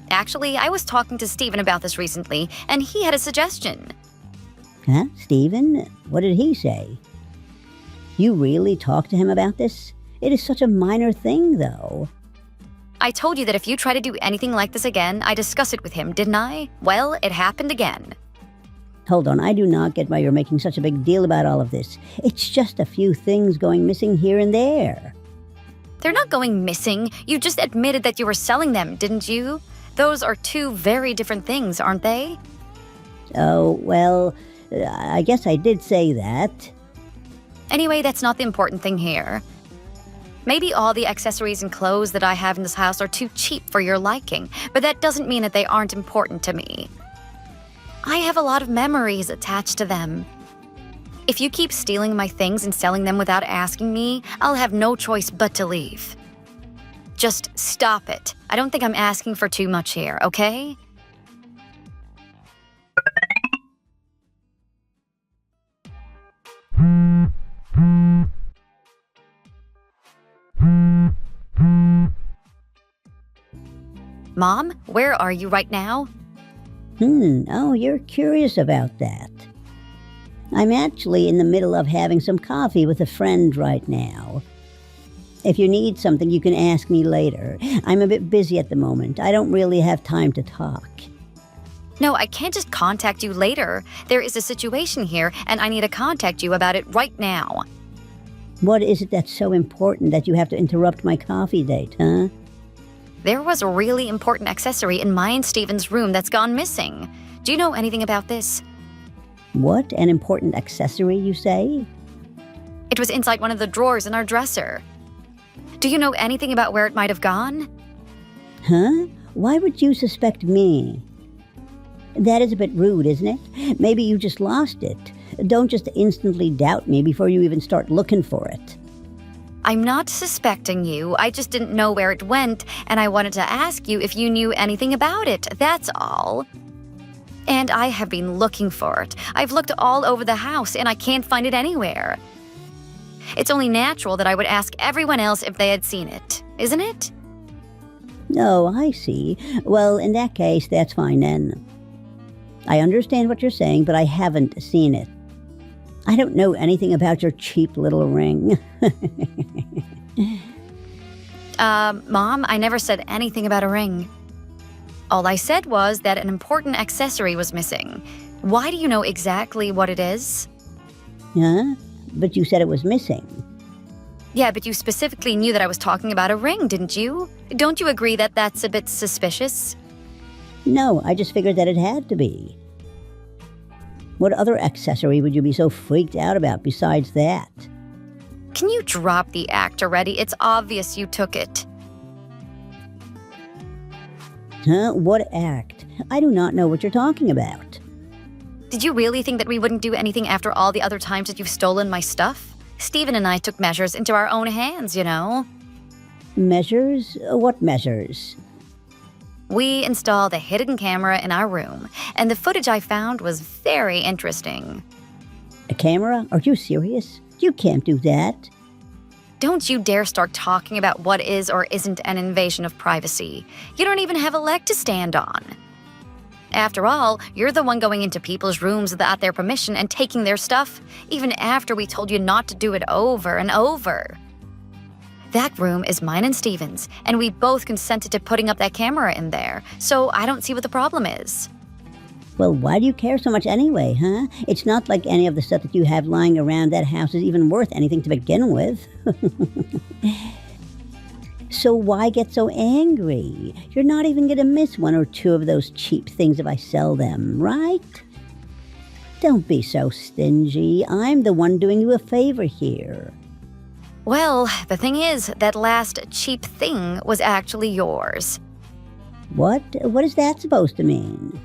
Actually, I was talking to Stephen about this recently, and he had a suggestion. Huh, Stephen? What did he say? You really talked to him about this? It is such a minor thing, though. I told you that if you try to do anything like this again, I discussed it with him, didn't I? Well, it happened again. Hold on, I do not get why you're making such a big deal about all of this. It's just a few things going missing here and there. They're not going missing. You just admitted that you were selling them, didn't you? Those are two very different things, aren't they? Oh, well, I guess I did say that. Anyway, that's not the important thing here. Maybe all the accessories and clothes that I have in this house are too cheap for your liking, but that doesn't mean that they aren't important to me. I have a lot of memories attached to them. If you keep stealing my things and selling them without asking me, I'll have no choice but to leave. Just stop it. I don't think I'm asking for too much here, okay? Mom, where are you right now? Oh, you're curious about that. I'm actually in the middle of having some coffee with a friend right now. If you need something, you can ask me later. I'm a bit busy at the moment. I don't really have time to talk. No, I can't just contact you later. There is a situation here, and I need to contact you about it right now. What is it that's so important that you have to interrupt my coffee date, huh? There was a really important accessory in my and Stephen's room that's gone missing. Do you know anything about this? What? An important accessory, you say? It was inside one of the drawers in our dresser. Do you know anything about where it might have gone? Huh? Why would you suspect me? That is a bit rude, isn't it? Maybe you just lost it. Don't just instantly doubt me before you even start looking for it. I'm not suspecting you. I just didn't know where it went, and I wanted to ask you if you knew anything about it. That's all. And I have been looking for it. I've looked all over the house, and I can't find it anywhere. It's only natural that I would ask everyone else if they had seen it, isn't it? Oh, I see. Well, in that case, that's fine then. I understand what you're saying, but I haven't seen it. I don't know anything about your cheap little ring. Mom, I never said anything about a ring. All I said was that an important accessory was missing. Why do you know exactly what it is? Huh? But you said it was missing. Yeah, but you specifically knew that I was talking about a ring, didn't you? Don't you agree that that's a bit suspicious? No, I just figured that it had to be. What other accessory would you be so freaked out about besides that? Can you drop the act already? It's obvious you took it. Huh? What act? I do not know what you're talking about. Did you really think that we wouldn't do anything after all the other times that you've stolen my stuff? Stephen and I took measures into our own hands, you know. Measures? What measures? We installed a hidden camera in our room, and the footage I found was very interesting. A camera? Are you serious? You can't do that. Don't you dare start talking about what is or isn't an invasion of privacy. You don't even have a leg to stand on. After all, you're the one going into people's rooms without their permission and taking their stuff, even after we told you not to do it over and over. That room is mine and Stephen's, and we both consented to putting up that camera in there, so I don't see what the problem is. Well, why do you care so much anyway, huh? It's not like any of the stuff that you have lying around that house is even worth anything to begin with. So why get so angry? You're not even going to miss one or two of those cheap things if I sell them, right? Don't be so stingy. I'm the one doing you a favor here. Well, the thing is, that last cheap thing was actually yours. What? What is that supposed to mean?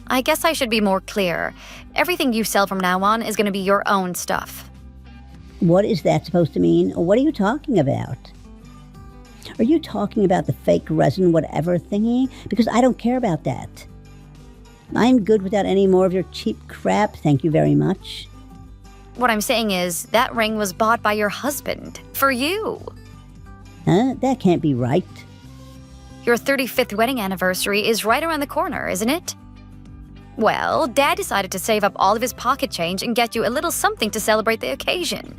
I guess I should be more clear. Everything you sell from now on is going to be your own stuff. What is that supposed to mean? What are you talking about? Are you talking about the fake resin whatever thingy? Because I don't care about that. I'm good without any more of your cheap crap, thank you very much. What I'm saying is, that ring was bought by your husband. For you. Huh? That can't be right. Your 35th wedding anniversary is right around the corner, isn't it? Well, Dad decided to save up all of his pocket change and get you a little something to celebrate the occasion.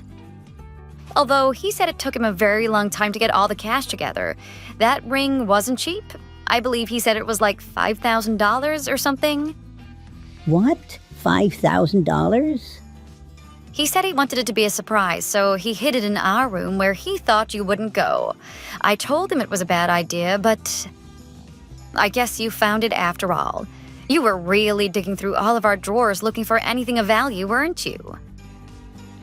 Although he said it took him a very long time to get all the cash together, that ring wasn't cheap. I believe he said it was like $5,000 or something. What? $5,000? He said he wanted it to be a surprise, so he hid it in our room where he thought you wouldn't go. I told him it was a bad idea, but I guess you found it after all. You were really digging through all of our drawers looking for anything of value, weren't you?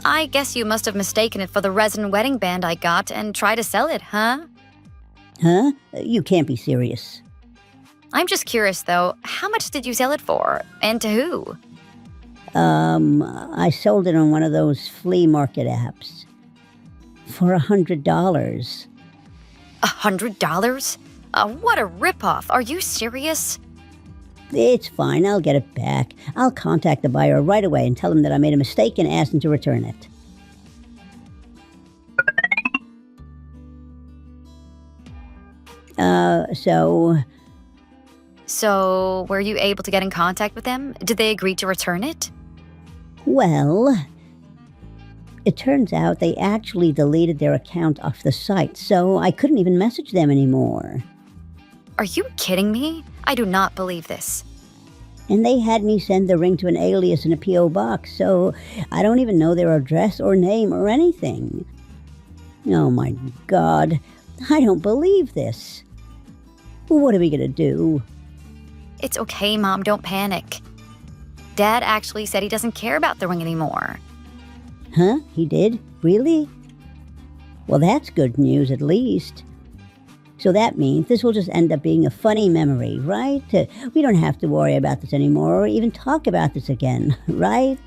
I guess you must have mistaken it for the resin wedding band I got and tried to sell it, huh? Huh? You can't be serious. I'm just curious, though, how much did you sell it for? And to who? I sold it on one of those flea market apps. For $100. $100? What a ripoff. Are you serious? It's fine, I'll get it back. I'll contact the buyer right away and tell him that I made a mistake and ask him to return it. So, were you able to get in contact with them? Did they agree to return it? Well, it turns out they actually deleted their account off the site, so I couldn't even message them anymore. Are you kidding me? I do not believe this. And they had me send the ring to an alias in a P.O. box, so I don't even know their address or name or anything. Oh my God, I don't believe this. What are we gonna do? It's okay, Mom, don't panic. Dad actually said he doesn't care about the ring anymore. Huh? He did? Really? Well, that's good news at least. So that means this will just end up being a funny memory, right? We don't have to worry about this anymore or even talk about this again, right?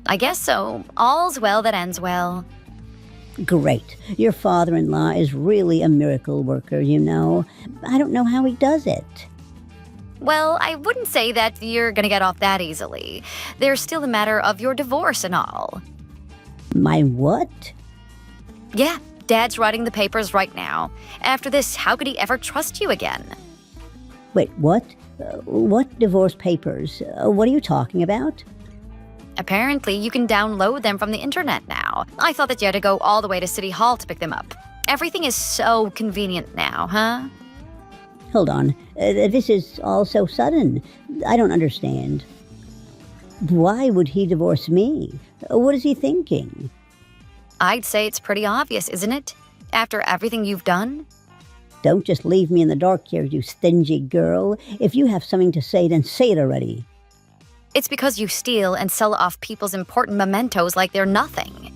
I guess so. All's well that ends well. Great. Your father-in-law is really a miracle worker, you know. I don't know how he does it. Well, I wouldn't say that you're gonna get off that easily. There's still a matter of your divorce and all. My what? Yeah, Dad's writing the papers right now. After this, how could he ever trust you again? Wait, what? What divorce papers? What are you talking about? Apparently, you can download them from the internet now. I thought that you had to go all the way to City Hall to pick them up. Everything is so convenient now, huh? Hold on. This is all so sudden. I don't understand. Why would he divorce me? What is he thinking? I'd say it's pretty obvious, isn't it? After everything you've done? Don't just leave me in the dark here, you stingy girl. If you have something to say, then say it already. It's because you steal and sell off people's important mementos like they're nothing.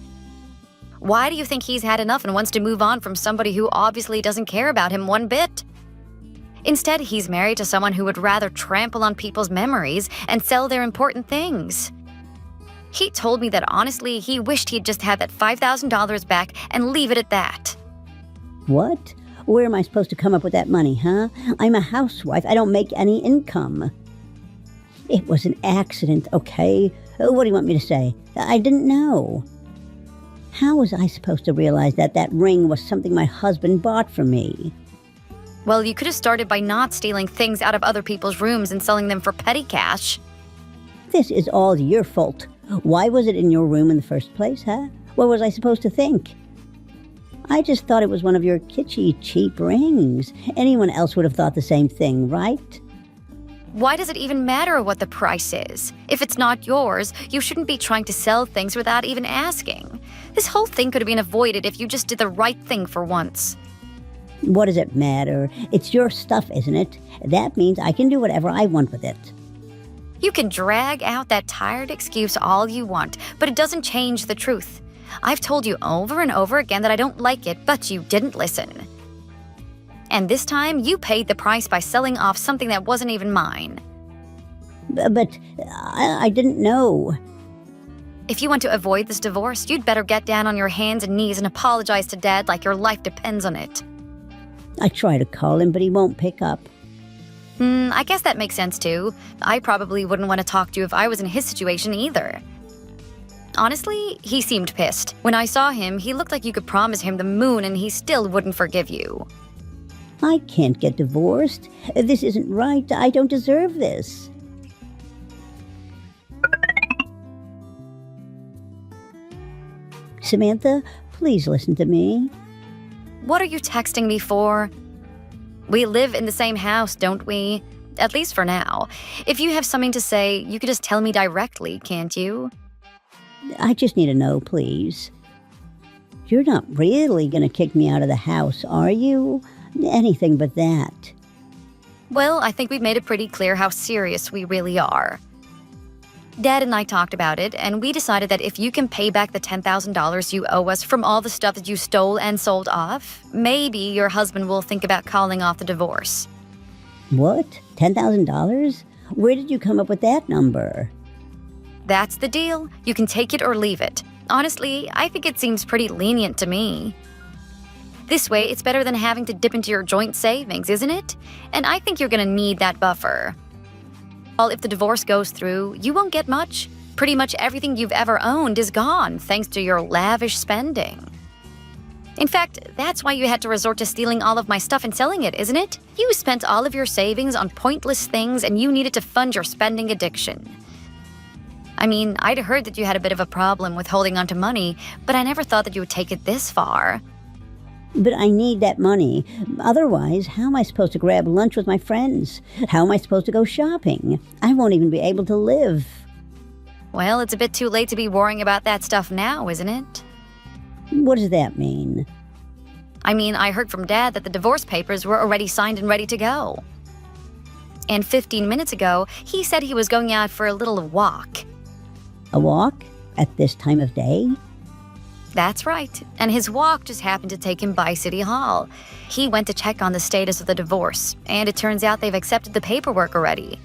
Why do you think he's had enough and wants to move on from somebody who obviously doesn't care about him one bit? Instead, he's married to someone who would rather trample on people's memories and sell their important things. He told me that honestly, he wished he'd just had that $5,000 back and leave it at that. What? Where am I supposed to come up with that money, huh? I'm a housewife. I don't make any income. It was an accident, okay? What do you want me to say? I didn't know. How was I supposed to realize that that ring was something my husband bought for me? Well, you could have started by not stealing things out of other people's rooms and selling them for petty cash. This is all your fault. Why was it in your room in the first place, huh? What was I supposed to think? I just thought it was one of your kitschy, cheap rings. Anyone else would have thought the same thing, right? Why does it even matter what the price is? If it's not yours, you shouldn't be trying to sell things without even asking. This whole thing could have been avoided if you just did the right thing for once. What does it matter? It's your stuff, isn't it? That means I can do whatever I want with it. You can drag out that tired excuse all you want, but it doesn't change the truth. I've told you over and over again that I don't like it, but you didn't listen. And this time, you paid the price by selling off something that wasn't even mine. But I didn't know. If you want to avoid this divorce, you'd better get down on your hands and knees and apologize to Dad like your life depends on it. I try to call him, but he won't pick up. I guess that makes sense too. I probably wouldn't want to talk to you if I was in his situation either. Honestly, he seemed pissed. When I saw him, he looked like you could promise him the moon and he still wouldn't forgive you. I can't get divorced. This isn't right. I don't deserve this. Samantha, please listen to me. What are you texting me for? We live in the same house, don't we? At least for now. If you have something to say, you could just tell me directly, can't you? I just need to know, please. You're not really going to kick me out of the house, are you? Anything but that. Well, I think we've made it pretty clear how serious we really are. Dad and I talked about it, and we decided that if you can pay back the $10,000 you owe us from all the stuff that you stole and sold off, maybe your husband will think about calling off the divorce. What? $10,000? Where did you come up with that number? That's the deal. You can take it or leave it. Honestly, I think it seems pretty lenient to me. This way, it's better than having to dip into your joint savings, isn't it? And I think you're going to need that buffer. Well, if the divorce goes through, you won't get much. Pretty much everything you've ever owned is gone thanks to your lavish spending. In fact, that's why you had to resort to stealing all of my stuff and selling it, isn't it? You spent all of your savings on pointless things and you needed to fund your spending addiction. I mean, I'd heard that you had a bit of a problem with holding on to money, but I never thought that you would take it this far. But I need that money. Otherwise, how am I supposed to grab lunch with my friends? How am I supposed to go shopping? I won't even be able to live. Well, it's a bit too late to be worrying about that stuff now, isn't it? What does that mean? I mean, I heard from Dad that the divorce papers were already signed and ready to go. And 15 minutes ago, he said he was going out for a little walk. A walk? At this time of day? That's right, and his walk just happened to take him by City Hall. He went to check on the status of the divorce, and it turns out they've accepted the paperwork already.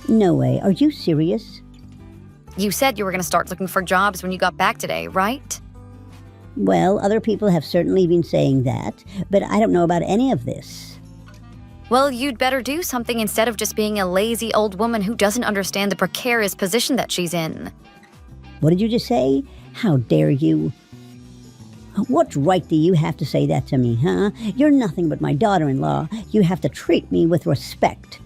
No way. Are you serious? You said you were going to start looking for jobs when you got back today, right? Well, other people have certainly been saying that, but I don't know about any of this. Well, you'd better do something instead of just being a lazy old woman who doesn't understand the precarious position that she's in. What did you just say? How dare you? What right do you have to say that to me, huh? You're nothing but my daughter-in-law. You have to treat me with respect.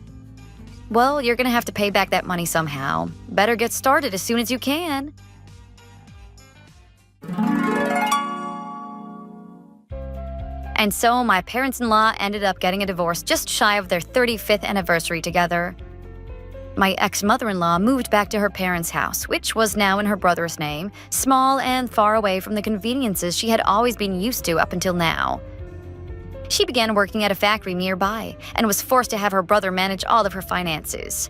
Well, you're going to have to pay back that money somehow. Better get started as soon as you can. And so my parents-in-law ended up getting a divorce just shy of their 35th anniversary together. My ex-mother-in-law moved back to her parents' house, which was now in her brother's name, small and far away from the conveniences she had always been used to up until now. She began working at a factory nearby and was forced to have her brother manage all of her finances.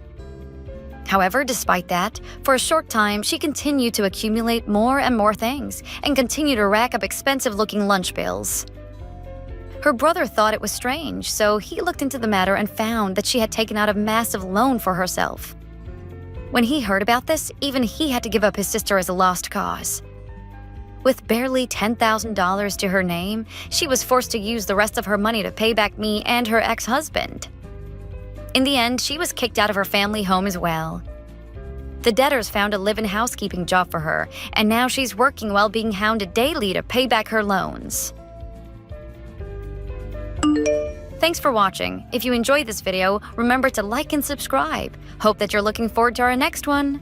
However, despite that, for a short time, she continued to accumulate more and more things and continued to rack up expensive-looking lunch bills. Her brother thought it was strange, so he looked into the matter and found that she had taken out a massive loan for herself. When he heard about this, even he had to give up his sister as a lost cause. With barely $10,000 to her name, she was forced to use the rest of her money to pay back me and her ex-husband. In the end, she was kicked out of her family home as well. The debtors found a live-in housekeeping job for her, and now she's working while being hounded daily to pay back her loans. Thanks for watching. If you enjoyed this video, remember to like and subscribe. Hope that you're looking forward to our next one.